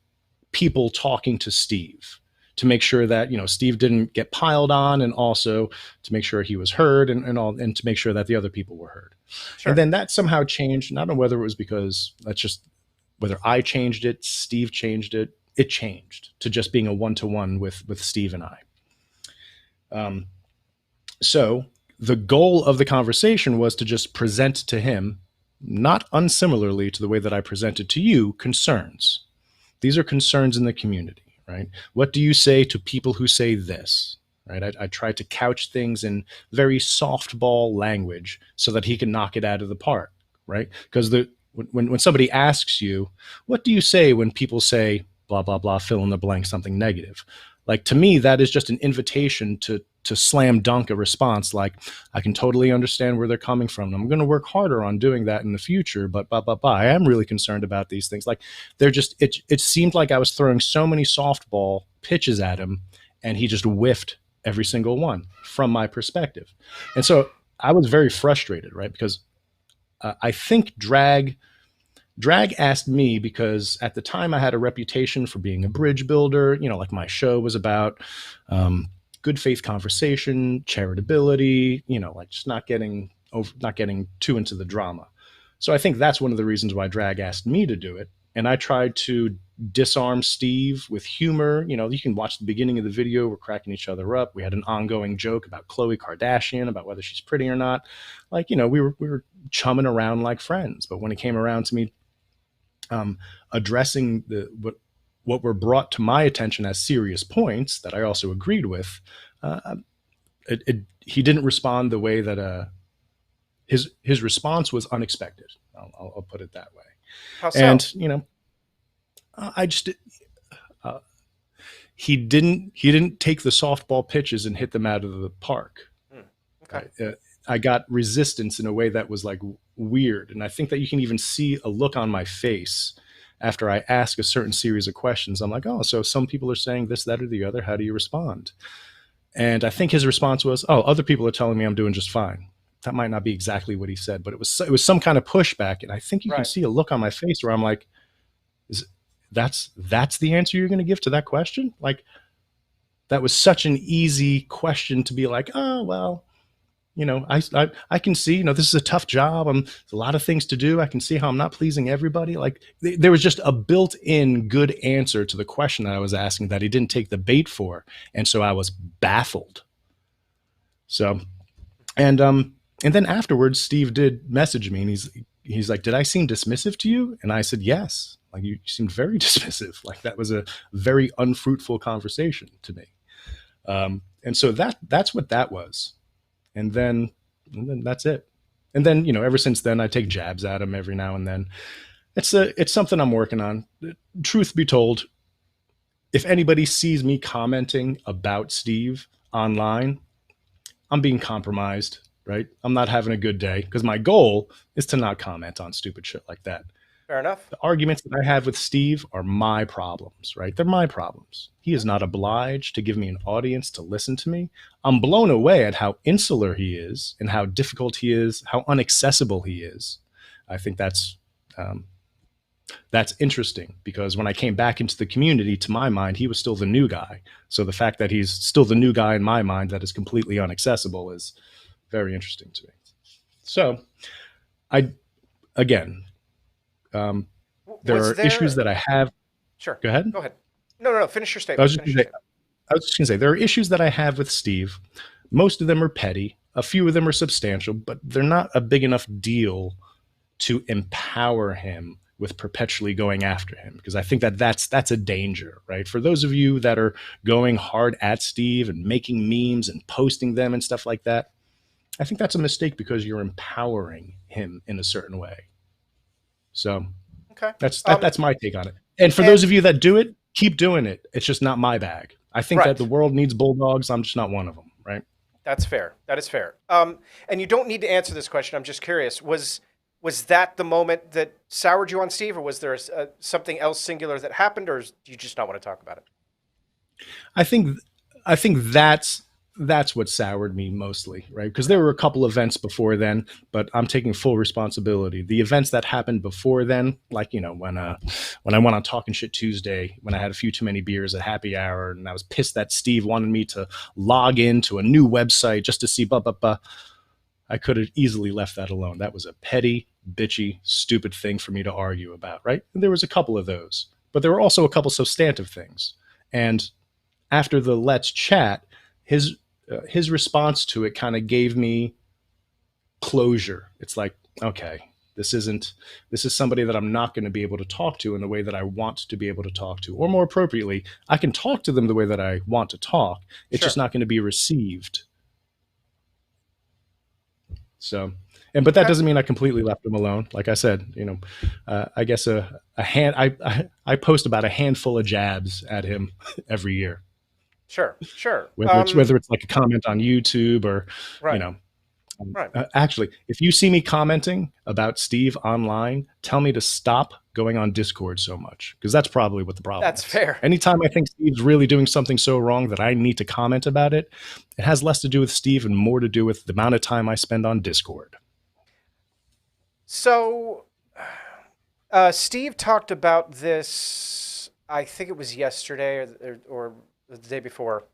people talking to Steve to make sure that, Steve didn't get piled on, and also to make sure he was heard, and to make sure that the other people were heard. Sure. And then that somehow changed. And I don't know whether it was because whether I changed it, Steve changed it. It changed to just being a one-to-one with Steve and I. So the goal of the conversation was to just present to him, not unsimilarly to the way that I presented to you, concerns. These are concerns in the community, right? What do you say to people who say this, right? I try to couch things in very softball language so that he can knock it out of the park, right? Because when somebody asks you, what do you say when people say blah, blah, blah, fill in the blank, something negative? Like, to me, that is just an invitation to slam dunk a response. Like, I can totally understand where they're coming from. I'm going to work harder on doing that in the future, but I am really concerned about these things. Like, it seemed like I was throwing so many softball pitches at him, and he just whiffed every single one from my perspective. And so I was very frustrated, right? Because I think Drag asked me, because at the time I had a reputation for being a bridge builder. Like, my show was about good faith conversation, charitability, like just not getting too into the drama. So I think that's one of the reasons why Drag asked me to do it. And I tried to disarm Steve with humor. You can watch the beginning of the video. We're cracking each other up. We had an ongoing joke about Khloe Kardashian, about whether she's pretty or not. Like, we were chumming around like friends. But when it came around to me addressing what were brought to my attention as serious points that I also agreed with, he didn't respond the way that his response was unexpected. I'll put it that way. How so? And I just he didn't take the softball pitches and hit them out of the park. Okay. I got resistance in a way that was like weird, and I think that you can even see a look on my face after I ask a certain series of questions. I'm like, oh, so some people are saying this, that, or the other. How do you respond? And I think his response was, oh, other people are telling me I'm doing just fine. That might not be exactly what he said, but it was some kind of pushback. And I think you can see a look on my face where I'm like, that's the answer you're going to give to that question? Like, that was such an easy question to be like, oh, well, I can see, this is a tough job. There's a lot of things to do. I can see how I'm not pleasing everybody. Like, there was just a built-in good answer to the question that I was asking that he didn't take the bait for. And so I was baffled. So, and then afterwards, Steve did message me, and he's like, did I seem dismissive to you? And I said, yes. Like, you seemed very dismissive. Like, that was a very unfruitful conversation to me. And so that's what that was. And then that's it. And then, ever since then, I take jabs at him every now and then. It's something I'm working on. Truth be told, if anybody sees me commenting about Steve online, I'm being compromised, right? I'm not having a good day, because my goal is to not comment on stupid shit like that. Fair enough. The arguments that I have with Steve are my problems, right? They're my problems. He is not obliged to give me an audience to listen to me. I'm blown away at how insular he is and how difficult he is, how inaccessible he is. I think that's interesting, because when I came back into the community, to my mind, he was still the new guy. So the fact that he's still the new guy in my mind that is completely inaccessible is very interesting to me. So there are issues that I have. Sure. Go ahead. Go ahead. No. Finish your statement. I was just going to say, there are issues that I have with Steve. Most of them are petty. A few of them are substantial, but they're not a big enough deal to empower him with perpetually going after him, because I think that's a danger, right? For those of you that are going hard at Steve and making memes and posting them and stuff like that, I think that's a mistake, because you're empowering him in a certain way. So okay. That's my take on it. And for those of you that do it, keep doing it. It's just not my bag. I think that the world needs bulldogs. I'm just not one of them, right? That's fair. That is fair. And you don't need to answer this question. I'm just curious. Was that the moment that soured you on Steve, or was there something else singular that happened, or do you just not want to talk about it? I think that's what soured me mostly, right? Because there were a couple events before then, but I'm taking full responsibility. The events that happened before then, like, you know, when I went on Talking Shit Tuesday, when I had a few too many beers at happy hour, and I was pissed that Steve wanted me to log into a new website just to see blah blah blah. I could have easily left that alone. That was a petty, bitchy, stupid thing for me to argue about, right? And there was a couple of those, but there were also a couple substantive things. And after the let's chat, his response to it kind of gave me closure. It's like, okay, this is somebody that I'm not going to be able to talk to in the way that I want to be able to talk to, or more appropriately, I can talk to them the way that I want to talk. It's just not going to be received. So, but that doesn't mean I completely left him alone. Like I said, you know, I guess I post about a handful of jabs at him every year. Sure. Whether it's like a comment on YouTube or, right. You know, actually, if you see me commenting about Steve online, tell me to stop going on Discord so much, because that's probably what the problem is. That's fair. Anytime I think Steve's really doing something so wrong that I need to comment about it, it has less to do with Steve and more to do with the amount of time I spend on Discord. So, Steve talked about this, I think it was yesterday or the day before,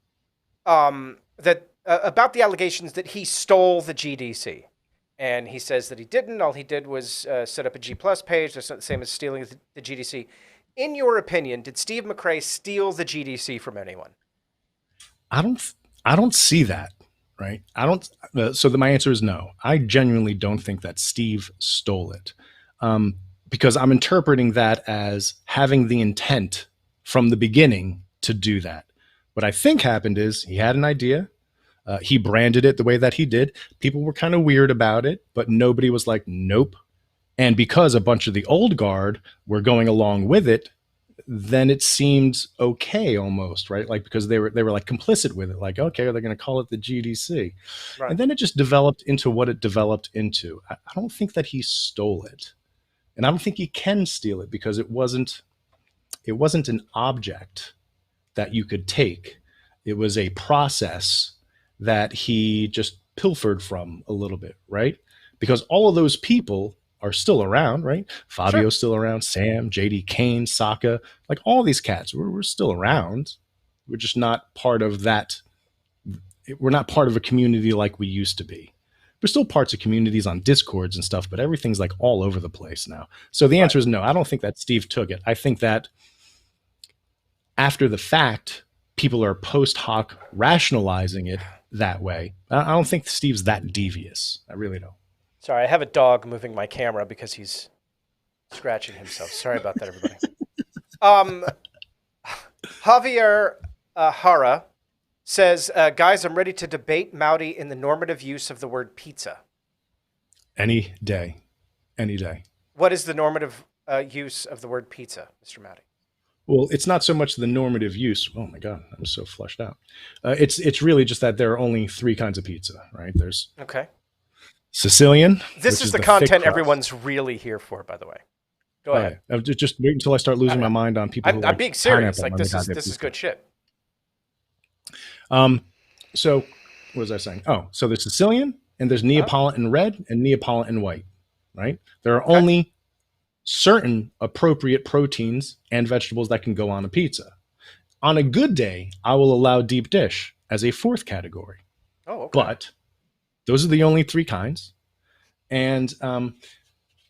that about the allegations that he stole the GDC. And he says that he didn't. All he did was set up a G+ page. That's not the same as stealing the GDC. In your opinion, did Steve McRae steal the GDC from anyone? I don't see that, right? I don't. So my answer is no. I genuinely don't think that Steve stole it, because I'm interpreting that as having the intent from the beginning to do that. What I think happened is he had an idea. He branded it the way that he did. People were kind of weird about it, but nobody was like, nope. And because a bunch of the old guard were going along with it, then it seemed okay almost, right? Like, because they were like complicit with it. Like, okay, they're going to call it the GDC. Right. And then it just developed into what it developed into. I don't think that he stole it. And I don't think he can steal it, because it wasn't an object that you could take. It was a process that he just pilfered from a little bit, right? Because all of those people are still around, right? Fabio's still around, Sam, JD Kane, Sokka, like all these cats, we're still around. We're just not part of that. We're not part of a community like we used to be. We're still parts of communities on Discords and stuff, but everything's like all over the place now. So the answer is no. I don't think that Steve took it. I think that after the fact, people are post hoc rationalizing it that way. I don't think Steve's that devious. I really don't. Sorry, I have a dog moving my camera because he's scratching himself. Sorry about that, everybody. Javier Hara says, guys, I'm ready to debate Maute in the normative use of the word pizza. Any day. Any day. What is the normative use of the word pizza, Mr. Maute? Well, it's not so much the normative use. Oh my God, I'm so flushed out. It's really just that there are only 3 kinds of pizza, right? There's Sicilian. This is the content everyone's really here for, by the way. Go ahead. Just wait until I start losing my mind on people. I'm being serious. Like this is good shit. So what was I saying? Oh, so there's Sicilian, and there's Neapolitan red and Neapolitan white, right? There are only certain appropriate proteins and vegetables that can go on a pizza. On a good day, I will allow deep dish as a 4th category. Oh, okay. But those are the only 3 kinds. And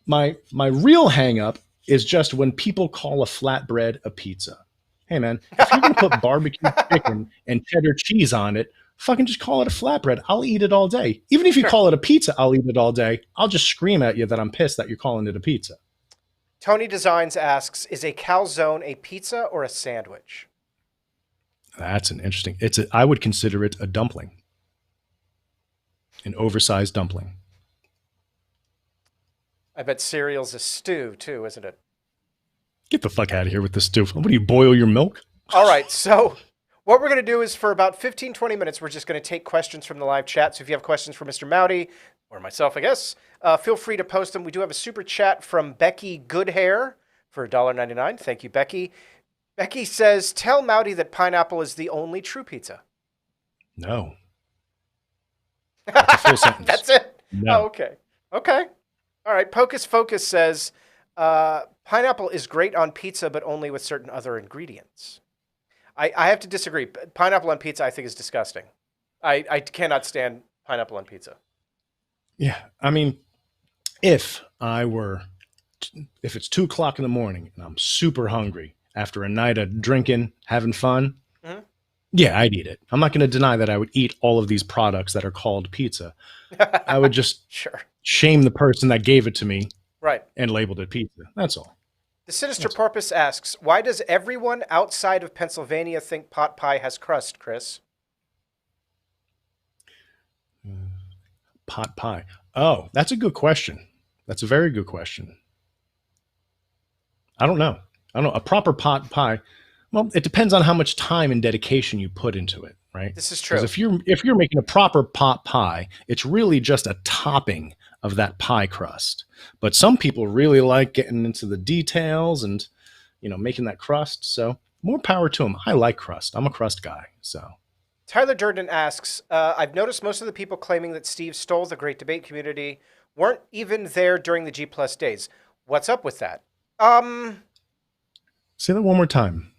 my real hang up is just when people call a flatbread a pizza. Hey man, if you're gonna put barbecue chicken and cheddar cheese on it, fucking just call it a flatbread. I'll eat it all day. Even if you call it a pizza, I'll eat it all day. I'll just scream at you that I'm pissed that you're calling it a pizza. Tony Designs asks, is a calzone a pizza or a sandwich? That's an interesting. I would consider it a dumpling. An oversized dumpling. I bet cereal's a stew too, isn't it? Get the fuck out of here with the stew. What do you boil your milk? All right, so What we're going to do is for about 15, 20 minutes, we're just going to take questions from the live chat. So if you have questions for Mr. Maute, or myself, I guess, feel free to post them. We do have a super chat from Becky Goodhair for $1.99. Thank you, Becky. Becky says, tell Maute that pineapple is the only true pizza. No. That's a full sentence. That's it? No. Oh, okay. Okay. All right. Pocus Focus says, pineapple is great on pizza, but only with certain other ingredients. I have to disagree. Pineapple on pizza, I think, is disgusting. I cannot stand pineapple on pizza. Yeah. I mean, if it's 2 o'clock in the morning and I'm super hungry after a night of drinking, having fun, yeah, I'd eat it. I'm not going to deny that I would eat all of these products that are called pizza. I would just shame the person that gave it to me and labeled it pizza. That's all. The Sinister Porpoise asks, why does everyone outside of Pennsylvania think pot pie has crust, Chris? Pot pie. Oh, that's a good question. That's a very good question. I don't know. A proper pot pie. Well, it depends on how much time and dedication you put into it, right? This is true. Because if you're making a proper pot pie, it's really just a topping of that pie crust. But some people really like getting into the details and, making that crust. So more power to them. I like crust. I'm a crust guy. So Tyler Durden asks, I've noticed most of the people claiming that Steve stole the great debate community weren't even there during the G+ days. What's up with that? Say that one more time.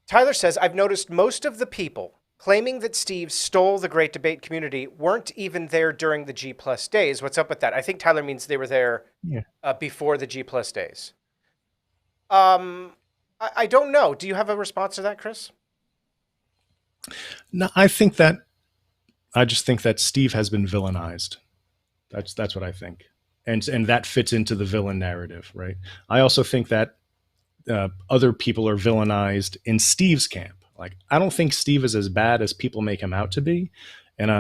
Tyler says, I've noticed most of the people claiming that Steve stole the great debate community weren't even there during the G+ days. What's up with that? I think Tyler means they were there before the G+ days. I don't know. Do you have a response to that, Chris? No, I just think that Steve has been villainized. That's what I think. And that fits into the villain narrative, right? I also think that other people are villainized in Steve's camp. Like, I don't think Steve is as bad as people make him out to be. And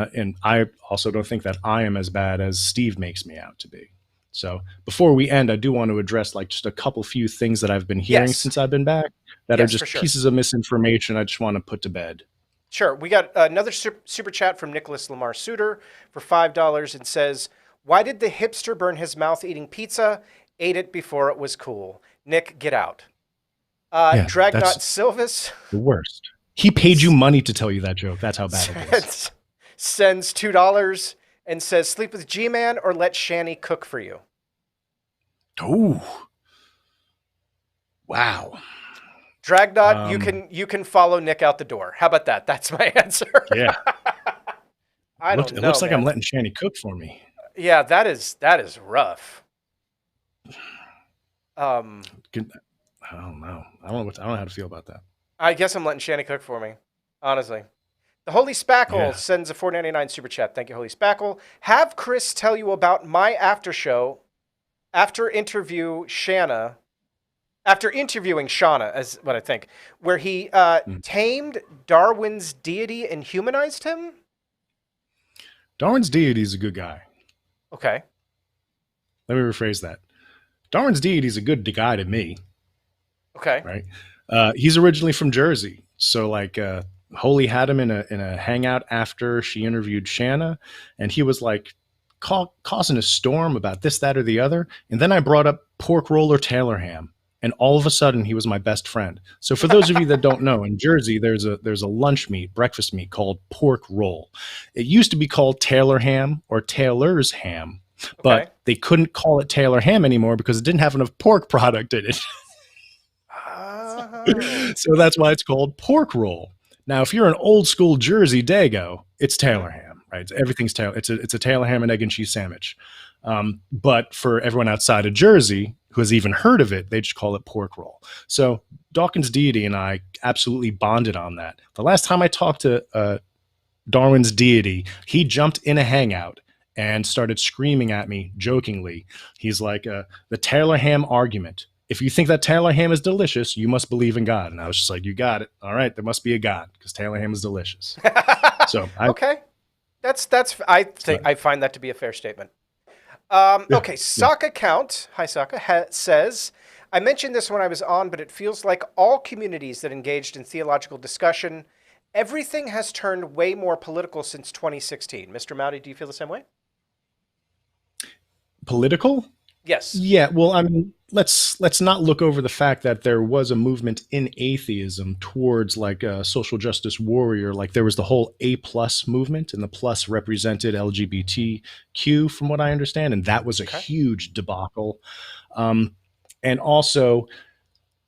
I also don't think that I am as bad as Steve makes me out to be. So before we end, I do want to address just a couple few things that I've been hearing since I've been back that are just pieces of misinformation I just want to put to bed. Sure. We got another super chat from Nicholas Lamar Suter for $5 and says, why did the hipster burn his mouth eating pizza? Ate it before it was cool. Nick, get out. Dragnot Silvis. The worst. He paid you money to tell you that joke. That's how bad it is. Sends $2 and says, sleep with G-Man or let Shani cook for you. Oh. Wow. Dragnot, you can follow Nick out the door. How about that? That's my answer. Yeah. It looks like I'm letting Shani cook for me. Yeah, that is rough. I don't know. I don't know how to feel about that. I guess I'm letting Shani cook for me, honestly. The Holy Spackle sends a $4.99 super chat. Thank you, Holy Spackle. Have Chris tell you about my after show after interviewing Shauna, as what I think, where he tamed Darwin's deity and humanized him. Darwin's deity is a good guy. Okay. Let me rephrase that. Darwin's deity is a good guy to me. Okay. Right. He's originally from Jersey. So Holy had him in a hangout after she interviewed Shanna, and he was causing a storm about this, that, or the other. And then I brought up pork roll or Taylor ham, and all of a sudden he was my best friend. So for those of you that don't know, in Jersey there's a lunch meat, breakfast meat called pork roll. It used to be called Taylor ham or Taylor's ham, but they couldn't call it Taylor ham anymore because it didn't have enough pork product in it. So that's why it's called pork roll. Now, if you're an old school Jersey Dago, it's Taylor ham, right? Everything's Taylor. It's a Taylor ham and egg and cheese sandwich. But for everyone outside of Jersey who has even heard of it, they just call it pork roll. So Dawkins deity and I absolutely bonded on that. The last time I talked to Darwin's deity, he jumped in a hangout and started screaming at me jokingly. He's like, the Taylor ham argument. If you think that Taylor ham is delicious, you must believe in God. And I was just like, you got it. All right, there must be a God because Taylor ham is delicious. Okay, I find that to be a fair statement. Okay, Sokka Count, hi Sokka, says, I mentioned this when I was on, but it feels like all communities that engaged in theological discussion everything has turned way more political since 2016. Mr. Maute, do you feel the same way? Political? Yes. Yeah, well, I mean, let's not look over the fact that there was a movement in atheism towards like a social justice warrior. Like there was the whole A plus movement, and the plus represented LGBTQ, from what I understand, and that was a huge debacle. And also,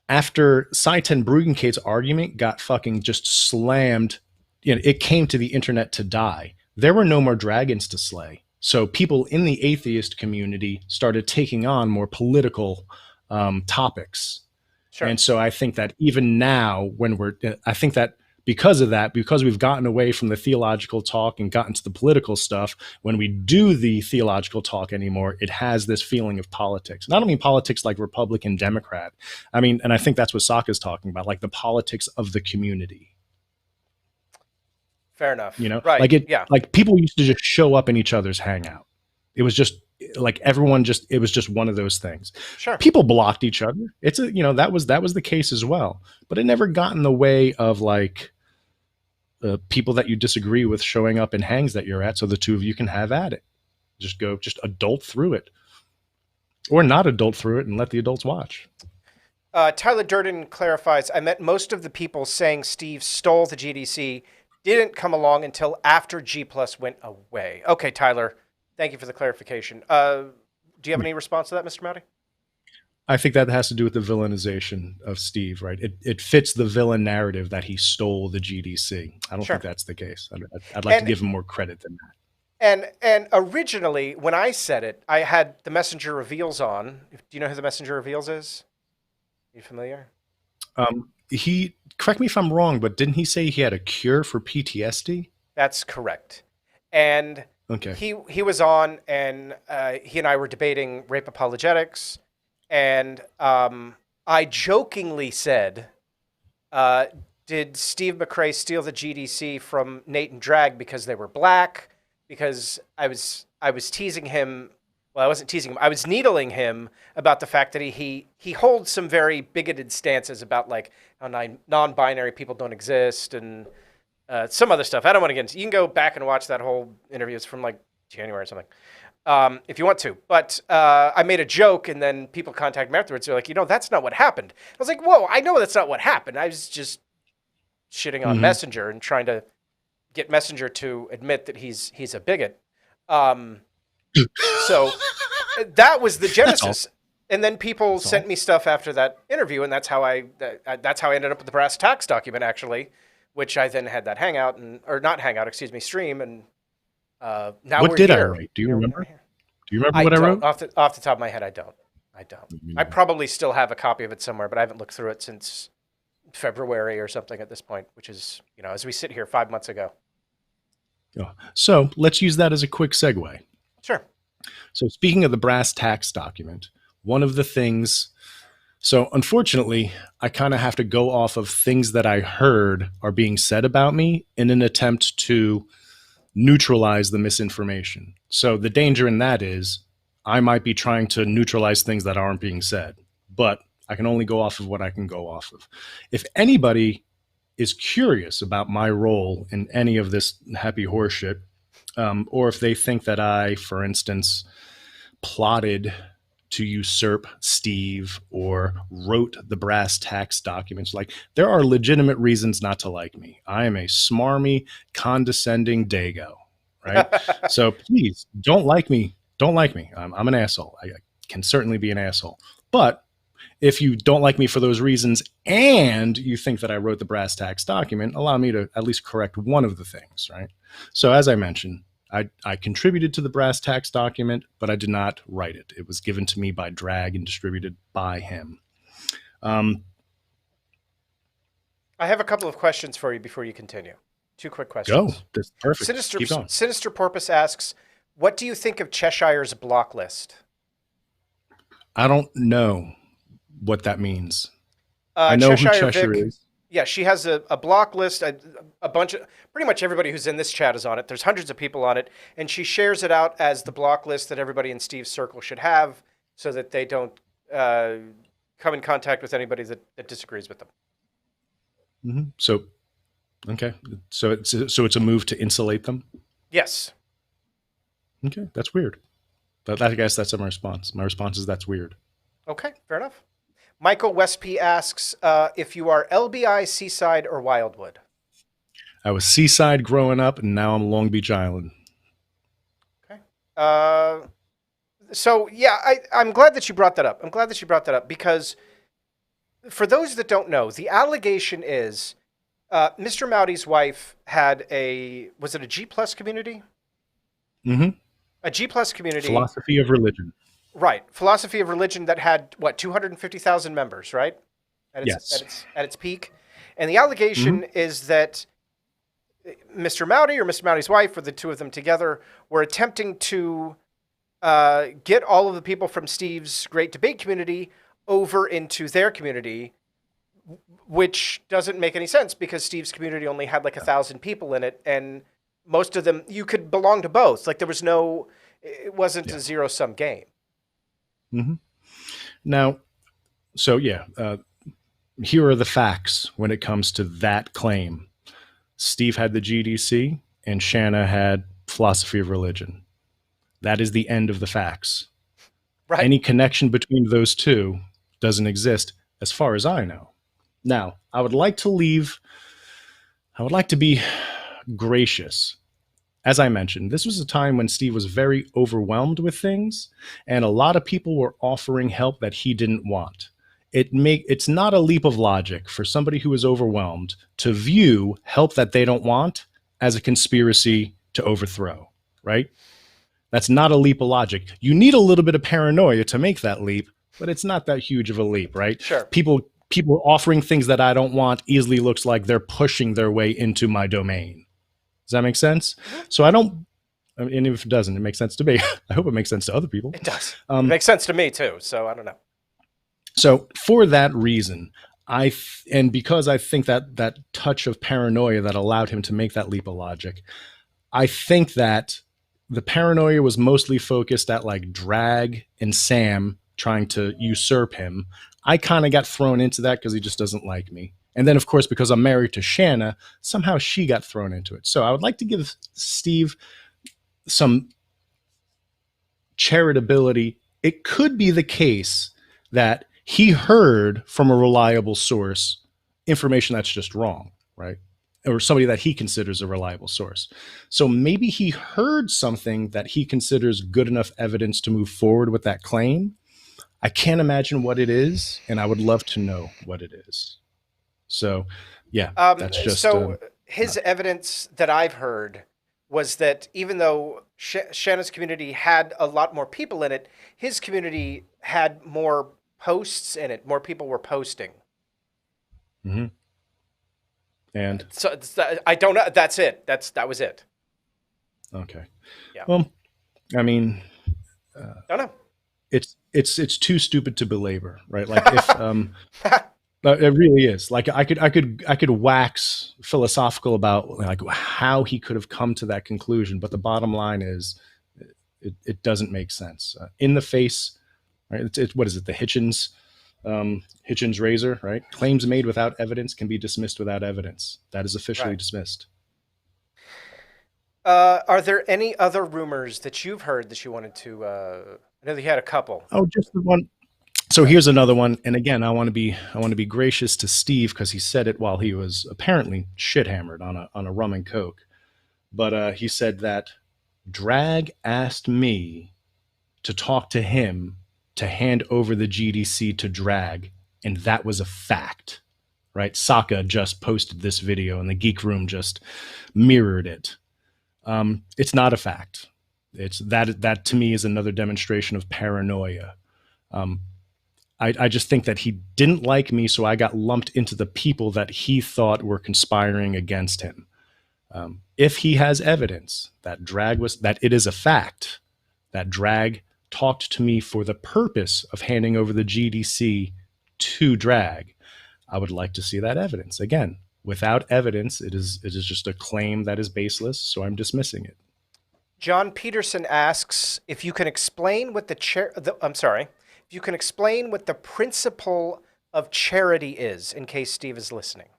after Seitan Bruggenkate's argument got fucking just slammed, it came to the internet to die. There were no more dragons to slay. So people in the atheist community started taking on more political topics. Sure. And so I think that even now, I think that because of that, because we've gotten away from the theological talk and gotten to the political stuff, when we do the theological talk anymore, it has this feeling of politics. And I don't mean politics like Republican, Democrat. I mean, and I think that's what Sokka's talking about, like the politics of the community. Fair enough. Right. Like people used to just show up in each other's hangout. It was just like it was just one of those things. Sure. People blocked each other. That was the case as well, but it never got in the way of like people that you disagree with showing up in hangs that you're at. So the two of you can have at it. Just adult through it, or not adult through it and let the adults watch. Tyler Durden clarifies, I met most of the people saying Steve stole the GDC didn't come along until after G Plus went away. Okay, Tyler, thank you for the clarification. Do you have any response to that, Mr. Maute? I think that has to do with the villainization of Steve, right? It fits the villain narrative that he stole the GDC. I don't think that's the case. I'd like to give him more credit than that. And originally, when I said it, I had the Messenger Reveals on. Do you know who the Messenger Reveals is? Are you familiar? Correct me if I'm wrong, but didn't he say he had a cure for PTSD? That's correct. And he was on, and he and I were debating rape apologetics, and I jokingly said, did Steve McRae steal the GDC from Nate and Drag because they were black? Because I was teasing him. Well, I wasn't teasing him. I was needling him about the fact that he holds some very bigoted stances about like how non-binary people don't exist and some other stuff. I don't want to get into. You can go back and watch that whole interview. It's from like January or something, if you want to. But I made a joke, and then people contacted me afterwards. They're like, that's not what happened. I was like, whoa, I know that's not what happened. I was just shitting on Messenger and trying to get Messenger to admit that he's a bigot. So that was the genesis. And then people sent me stuff after that interview, and that's how I ended up with the brass tacks document, actually, which I then had that stream, and now what did I write? Do you remember? Do you remember what I wrote? Off the top of my head, I don't. I probably still have a copy of it somewhere, but I haven't looked through it since February or something at this point, which is, as we sit here 5 months ago. So let's use that as a quick segue. Sure. So speaking of the brass tacks document, one of the things, so unfortunately, I kind of have to go off of things that I heard are being said about me in an attempt to neutralize the misinformation. So the danger in that is I might be trying to neutralize things that aren't being said, but I can only go off of what I can go off of. If anybody is curious about my role in any of this happy horseshit, or if they think that I, for instance, plotted to usurp Steve or wrote the brass tacks documents, like there are legitimate reasons not to like me. I am a smarmy, condescending dago, right? So please don't like me. Don't like me. I'm an asshole. I can certainly be an asshole. But if you don't like me for those reasons and you think that I wrote the brass tacks document, allow me to at least correct one of the things, right? So as I mentioned, I contributed to the brass tacks document, but I did not write it. It was given to me by Drag and distributed by him. I have a couple of questions for you before you continue. 2 quick questions. Go. That's perfect. Keep going. Sinister Porpoise asks, what do you think of Cheshire's block list? I don't know what that means. I know who Cheshire is. Yeah, she has a block list, a bunch of, pretty much everybody who's in this chat is on it. There's hundreds of people on it, and she shares it out as the block list that everybody in Steve's circle should have so that they don't come in contact with anybody that disagrees with them. Mm-hmm. So Okay. So it's a move to insulate them? Yes. Okay, that's weird. But I guess that's my response. My response is that's weird. Okay, fair enough. Michael Westp asks if you are LBI, Seaside, or Wildwood. I was Seaside growing up, and now I'm Long Beach Island. Okay. So, yeah, I'm glad that you brought that up. I'm glad that you brought that up because for those that don't know, the allegation is Mr. Maute's wife had was it a G plus community? Mm-hmm. A G plus community. Philosophy of religion. Right. Philosophy of religion that had, 250,000 members, right? Yes. At its peak. And the allegation is that Mr. Maute or Mr. Maute's wife, or the two of them together, were attempting to get all of the people from Steve's great debate community over into their community, which doesn't make any sense because Steve's community only had like 1,000 people in it, and most of them, you could belong to both. Like it wasn't a zero-sum game. Mm-hmm. Now, so here are the facts when it comes to that claim. Steve had the GDC and Shanna had philosophy of religion. That is the end of the facts. Right. Any connection between those two doesn't exist as far as I know. Now, I would like to be gracious. As I mentioned, this was a time when Steve was very overwhelmed with things, and a lot of people were offering help that he didn't want. It's not a leap of logic for somebody who is overwhelmed to view help that they don't want as a conspiracy to overthrow, right? That's not a leap of logic. You need a little bit of paranoia to make that leap, but it's not that huge of a leap, right? Sure. People offering things that I don't want easily looks like they're pushing their way into my domain. Does that make sense? So and if it doesn't, it makes sense to me. I hope it makes sense to other people. It does. It makes sense to me too. So I don't know. So for that reason, and because I think that touch of paranoia that allowed him to make that leap of logic, I think that the paranoia was mostly focused at like Drag and Sam trying to usurp him. I kind of got thrown into that because he just doesn't like me. And then, of course, because I'm married to Shanna, somehow she got thrown into it. So I would like to give Steve some charitability. It could be the case that he heard from a reliable source information that's just wrong, right? Or somebody that he considers a reliable source. So maybe he heard something that he considers good enough evidence to move forward with that claim. I can't imagine what it is, and I would love to know what it is. So, yeah, that's just... So his evidence that I've heard was that even though Shanna's community had a lot more people in it, his community had more posts in it. More people were posting. Mm-hmm. And so I don't know. That's it. That was it. Okay. Yeah. Well, I mean, don't know. It's too stupid to belabor, right? Like if it really is. Like I could wax philosophical about like how he could have come to that conclusion, but the bottom line is it doesn't make sense. In the face, right? It's what is it? The Hitchens razor, right? Claims made without evidence can be dismissed without evidence. That is officially dismissed. Are there any other rumors that you've heard that you wanted to? I know that you had a couple. Oh, just the one. So here's another one. And again, I want to be gracious to Steve because he said it while he was apparently shit hammered on a rum and coke. But he said that Drag asked me to talk to him to hand over the GDC to Drag, and that was a fact, right? Sokka just posted this video, and the Geek Room just mirrored it. It's not a fact. It's that to me is another demonstration of paranoia. I just think that he didn't like me, so I got lumped into the people that he thought were conspiring against him. If he has evidence that it is a fact that Drag talked to me for the purpose of handing over the GDC to Drag, I would like to see that evidence. Again, without evidence, it is just a claim that is baseless, so I'm dismissing it. John Peterson asks if you can explain what if you can explain what the principle of charity is, in case Steve is listening.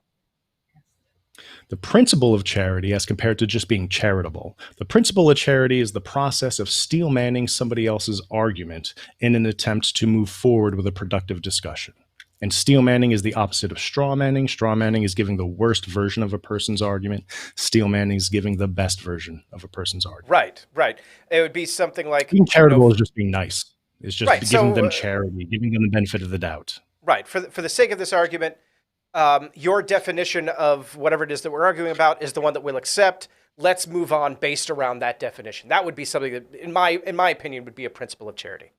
The principle of charity as compared to just being charitable. The principle of charity is the process of steel manning somebody else's argument in an attempt to move forward with a productive discussion. And steel manning is the opposite of straw manning. Straw manning is giving the worst version of a person's argument. Steel manning is giving the best version of a person's argument. Right, right. It would be something like being charitable is just being nice. It's just right, giving them charity, giving them the benefit of the doubt. Right. For the sake of this argument, your definition of whatever it is that we're arguing about is the one that we'll accept. Let's move on based around that definition. That would be something that, in my opinion, would be a principle of charity.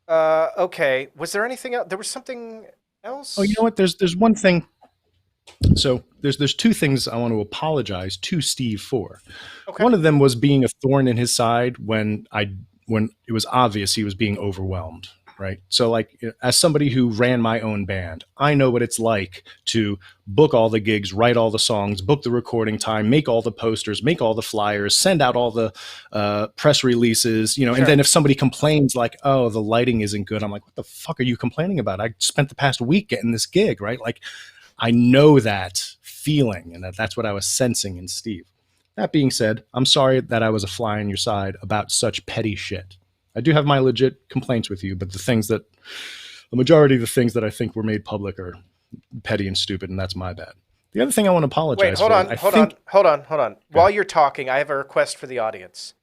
Okay. Was there anything else? There was something else? Oh, you know what? There's one thing. So there's two things I want to apologize to Steve for. Okay. One of them was being a thorn in his side when it was obvious he was being overwhelmed. Right. So like, as somebody who ran my own band, I know what it's like to book all the gigs, write all the songs, book the recording time, make all the posters, make all the flyers, send out all the press releases, you know, and then if somebody complains like, oh, the lighting isn't good, I'm like, what the fuck are you complaining about? I spent the past week getting this gig, right? Like, I know that feeling, and that's what I was sensing in Steve. That being said, I'm sorry that I was a fly on your side about such petty shit. I do have my legit complaints with you, but the majority of the things that I think were made public are petty and stupid, and that's my bad. The other thing I want to apologize for. Hold on. While you're talking, I have a request for the audience.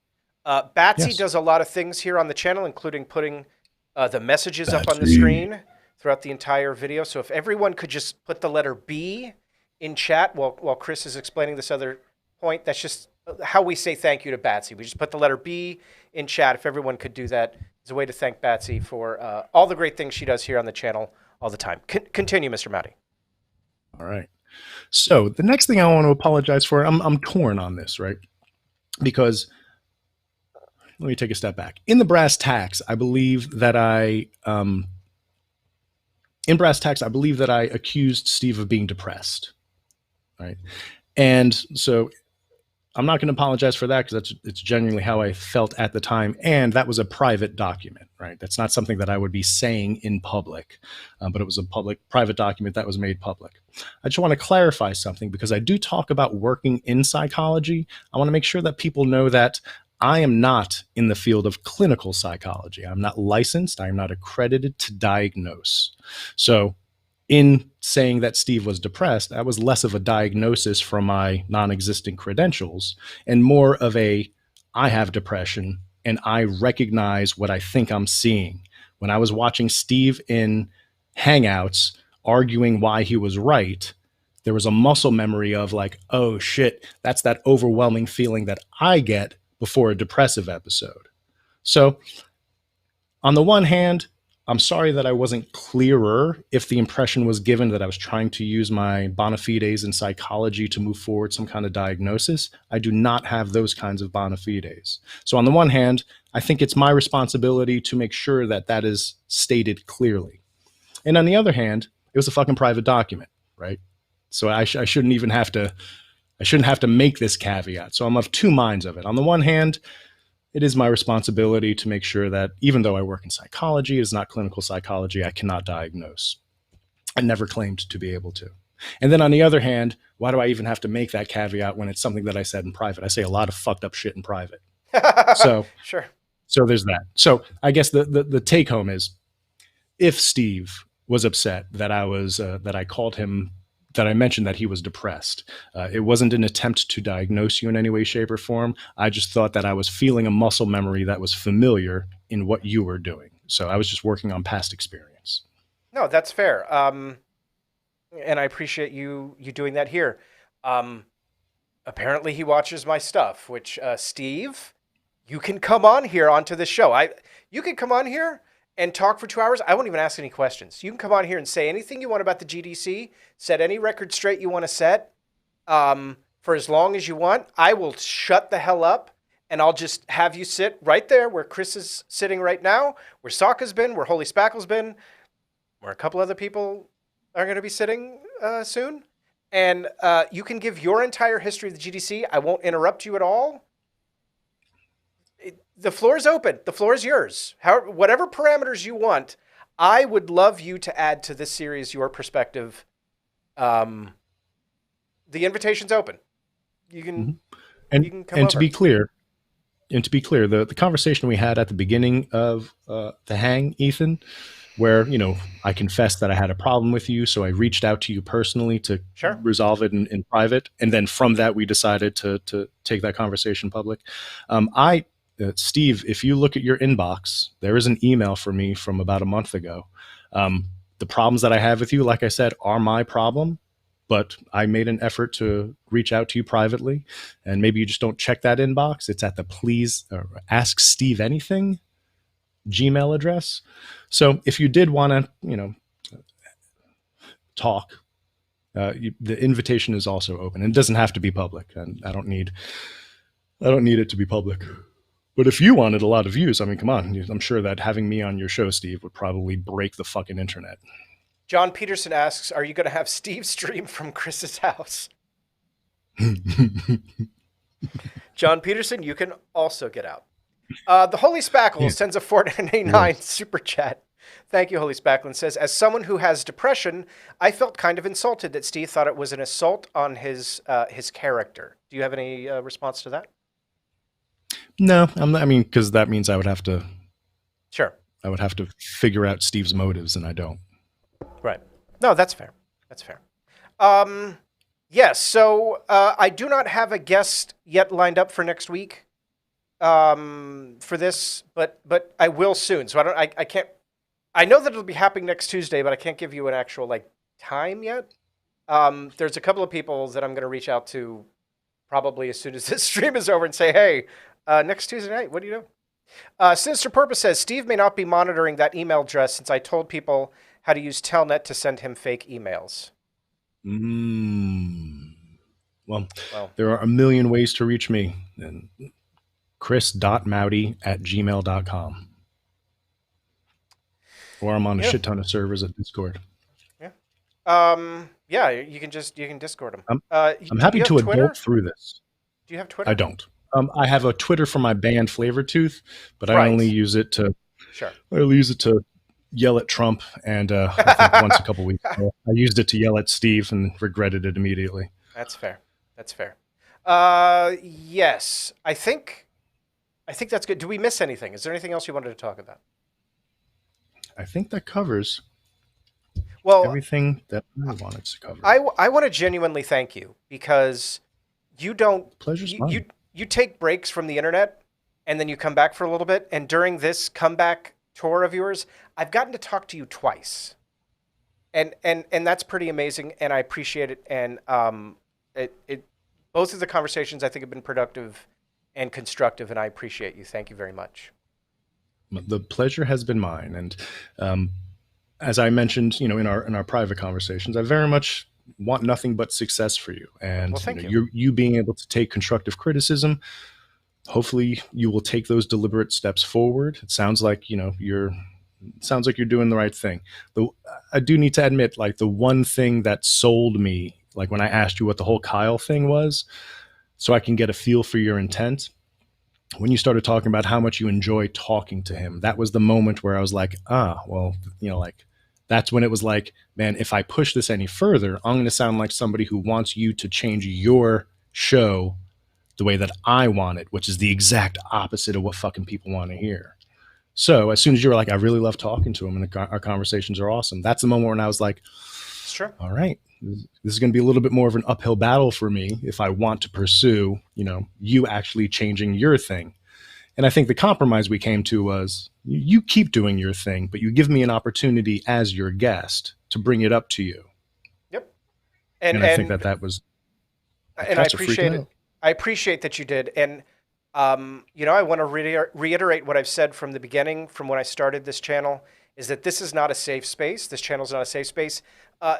Batsy does a lot of things here on the channel, including putting the messages up on the screen throughout the entire video. So if everyone could just put the letter B in chat while Chris is explaining this other point, that's just how we say thank you to Batsy. We just put the letter B in chat. If everyone could do that, as a way to thank Batsy for all the great things she does here on the channel all the time. Continue, Mr. Maute. All right. So the next thing I want to apologize for, I'm torn on this, right? Because let me take a step back. In the brass tacks, I believe that I accused Steve of being depressed, right? And so I'm not going to apologize for that because it's genuinely how I felt at the time. And that was a private document, right? That's not something that I would be saying in public, but it was a private document that was made public. I just want to clarify something because I do talk about working in psychology. I want to make sure that people know that I am not in the field of clinical psychology. I'm not licensed. I am not accredited to diagnose. So in saying that Steve was depressed, that was less of a diagnosis from my non-existent credentials and more of I have depression and I recognize what I think I'm seeing. When I was watching Steve in Hangouts arguing why he was right, there was a muscle memory of like, oh shit, that's that overwhelming feeling that I get before a depressive episode. So on the one hand, I'm sorry that I wasn't clearer if the impression was given that I was trying to use my bona fides in psychology to move forward some kind of diagnosis. I do not have those kinds of bona fides. So on the one hand, I think it's my responsibility to make sure that that is stated clearly. And on the other hand, it was a fucking private document, right? So I shouldn't even have to make this caveat. So I'm of two minds of it. On the one hand, it is my responsibility to make sure that even though I work in psychology, it is not clinical psychology, I cannot diagnose. I never claimed to be able to. And then on the other hand, why do I even have to make that caveat when it's something that I said in private? I say a lot of fucked up shit in private. So sure. So there's that. So I guess the take home is, if Steve was upset that I called him, that I mentioned that he was depressed, it wasn't an attempt to diagnose you in any way, shape, or form. I just thought that I was feeling a muscle memory that was familiar in what you were doing. So I was just working on past experience. No, that's fair. And I appreciate you doing that here. Apparently he watches my stuff, which, Steve, you can come on here onto the show. You can come on here and talk for 2 hours. I won't even ask any questions. You can come on here and say anything you want about the GDC, set any record straight you want to set, for as long as you want. I will shut the hell up, and I'll just have you sit right there where Chris is sitting right now, where Sokka's been, where Holy Spackle's been, where a couple other people are going to be sitting soon. And you can give your entire history of the GDC. I won't interrupt you at all. The floor is open. The floor is yours. Whatever parameters you want, I would love you to add to this series your perspective The invitation's open. You can, And you can come and over. to be clear, the conversation we had at the beginning of the hang, Ethan, where I confessed that I had a problem with you, so I reached out to you personally to Sure. resolve it in private, and then from that we decided to take that conversation public. Steve, if you look at your inbox, there is an email for me from about a month ago. The problems that I have with you, like I said, are my problem, but I made an effort to reach out to you privately, and maybe you just don't check that inbox. It's at the please ask Steve anything Gmail address. So if you did want to, talk, the invitation is also open. It doesn't have to be public, and I don't need it to be public. But if you wanted a lot of views, I mean, come on. I'm sure that having me on your show, Steve, would probably break the fucking internet. John Peterson asks, are you going to have Steve stream from Chris's house? John Peterson, you can also get out. The Holy Spackle sends a $4.99 super chat. Thank you, Holy Spackle, and says, as someone who has depression, I felt kind of insulted that Steve thought it was an assault on his character. Do you have any response to that? No, because that means I would have to. Sure. I would have to figure out Steve's motives, and I don't. Right. No, that's fair. That's fair. Yes. So I do not have a guest yet lined up for next week. For this, but I will soon. So I can't. I know that it'll be happening next Tuesday, but I can't give you an actual time yet. There's a couple of people that I'm going to reach out to probably as soon as this stream is over and say, hey, next Tuesday night, what do you do? Sinister Purpose says Steve may not be monitoring that email address since I told people how to use Telnet to send him fake emails. Well, there are a million ways to reach me. And chris.maute@gmail.com. Or I'm on a shit ton of servers at Discord. Yeah, you can Discord him. I'm happy to adult through this. Do you have Twitter? I don't. I have a Twitter for my band Flavortooth, but I only use it to yell at Trump, and I think once a couple weeks ago, I used it to yell at Steve and regretted it immediately. That's fair. That's fair. Yes, I think that's good. Do we miss anything? Is there anything else you wanted to talk about? I think that covers everything that I wanted to cover. I want to genuinely thank you because you don't. Pleasure's mine. You take breaks from the internet and then you come back for a little bit. And during this comeback tour of yours, I've gotten to talk to you twice, and that's pretty amazing. And I appreciate it. And both of the conversations I think have been productive and constructive, and I appreciate you. Thank you very much. The pleasure has been mine, and as I mentioned, in our private conversations, I very much want nothing but success for you. And you being able to take constructive criticism, hopefully you will take those deliberate steps forward. It sounds like you're doing the right thing. Though I do need to admit, the one thing that sold me, when I asked you what the whole Kyle thing was, so I can get a feel for your intent. When you started talking about how much you enjoy talking to him, that was the moment where I was like, that's when it was like, man, if I push this any further, I'm going to sound like somebody who wants you to change your show the way that I want it, which is the exact opposite of what fucking people want to hear. So as soon as you were like, I really love talking to him and our conversations are awesome, that's the moment when I was like, sure, all right, this is going to be a little bit more of an uphill battle for me if I want to pursue, you actually changing your thing. And I think the compromise we came to was you keep doing your thing, but you give me an opportunity as your guest to bring it up to you. Yep. And I think that was. And I appreciate it. I appreciate that you did. And, I want to reiterate what I've said from the beginning, from when I started this channel, is that this is not a safe space. This channel is not a safe space.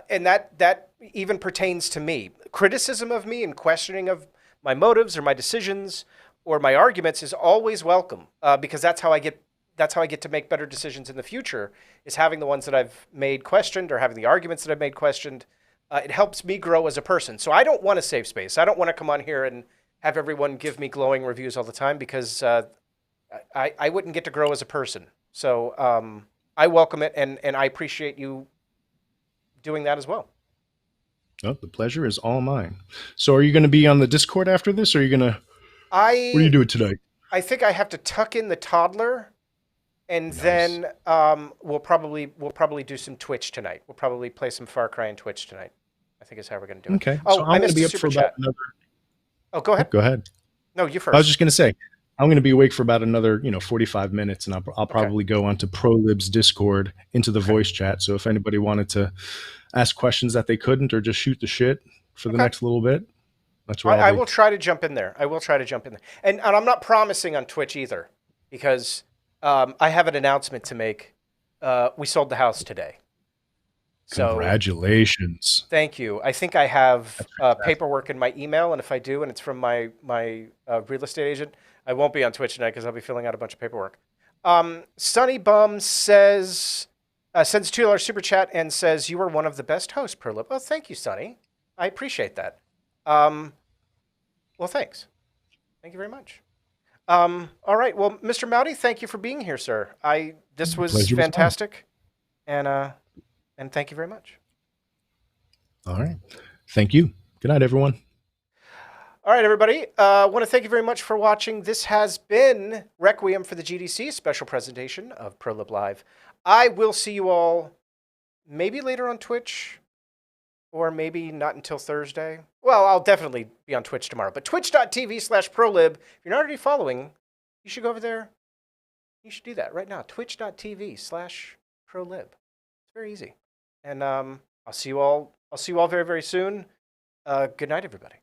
And that even pertains to me. Criticism of me and questioning of my motives or my decisions or my arguments is always welcome, because that's how I get to make better decisions in the future, is having the ones that I've made questioned or having the arguments that I've made questioned. It helps me grow as a person. So I don't want a safe space. I don't want to come on here and have everyone give me glowing reviews all the time, because I wouldn't get to grow as a person. So I welcome it, and I appreciate you doing that as well. Oh, the pleasure is all mine. So are you going to be on the Discord after this, or are you going to, what are you doing tonight? I think I have to tuck in the toddler, and then we'll probably do some Twitch tonight. We'll probably play some Far Cry on Twitch tonight. I think is how we're going to do it. Okay. Oh, so I I'm going to missed be a up super for chat. about another. Oh, go ahead. Go ahead. No, you first. I was just going to say, I'm going to be awake for about another, 45 minutes, and I'll probably go onto ProLib's Discord into the voice chat. So if anybody wanted to ask questions that they couldn't, or just shoot the shit for the next little bit, that's where I I'll be. will try to jump in there. And I'm not promising on Twitch either, because I have an announcement to make. We sold the house today. So congratulations. Thank you. I think I have paperwork in my email, and if I do, and it's from my real estate agent, I won't be on Twitch tonight because I'll be filling out a bunch of paperwork. Sunny Bum sends $2 super chat and says, "You are one of the best hosts, Perlip." Oh, thank you, Sunny. I appreciate that. Well, thanks. Thank you very much. All right. Well, Mr. Maute, thank you for being here, sir. This was fantastic, and thank you very much. All right. Thank you. Good night, everyone. All right, everybody. I want to thank you very much for watching. This has been Requiem for the GDC, special presentation of ProLib Live. I will see you all maybe later on Twitch, or maybe not until Thursday. Well, I'll definitely be on Twitch tomorrow. But twitch.tv/ProLib, if you're not already following, you should go over there. You should do that right now. Twitch.tv/ProLib. It's very easy. And I'll see you all very, very soon. Good night, everybody.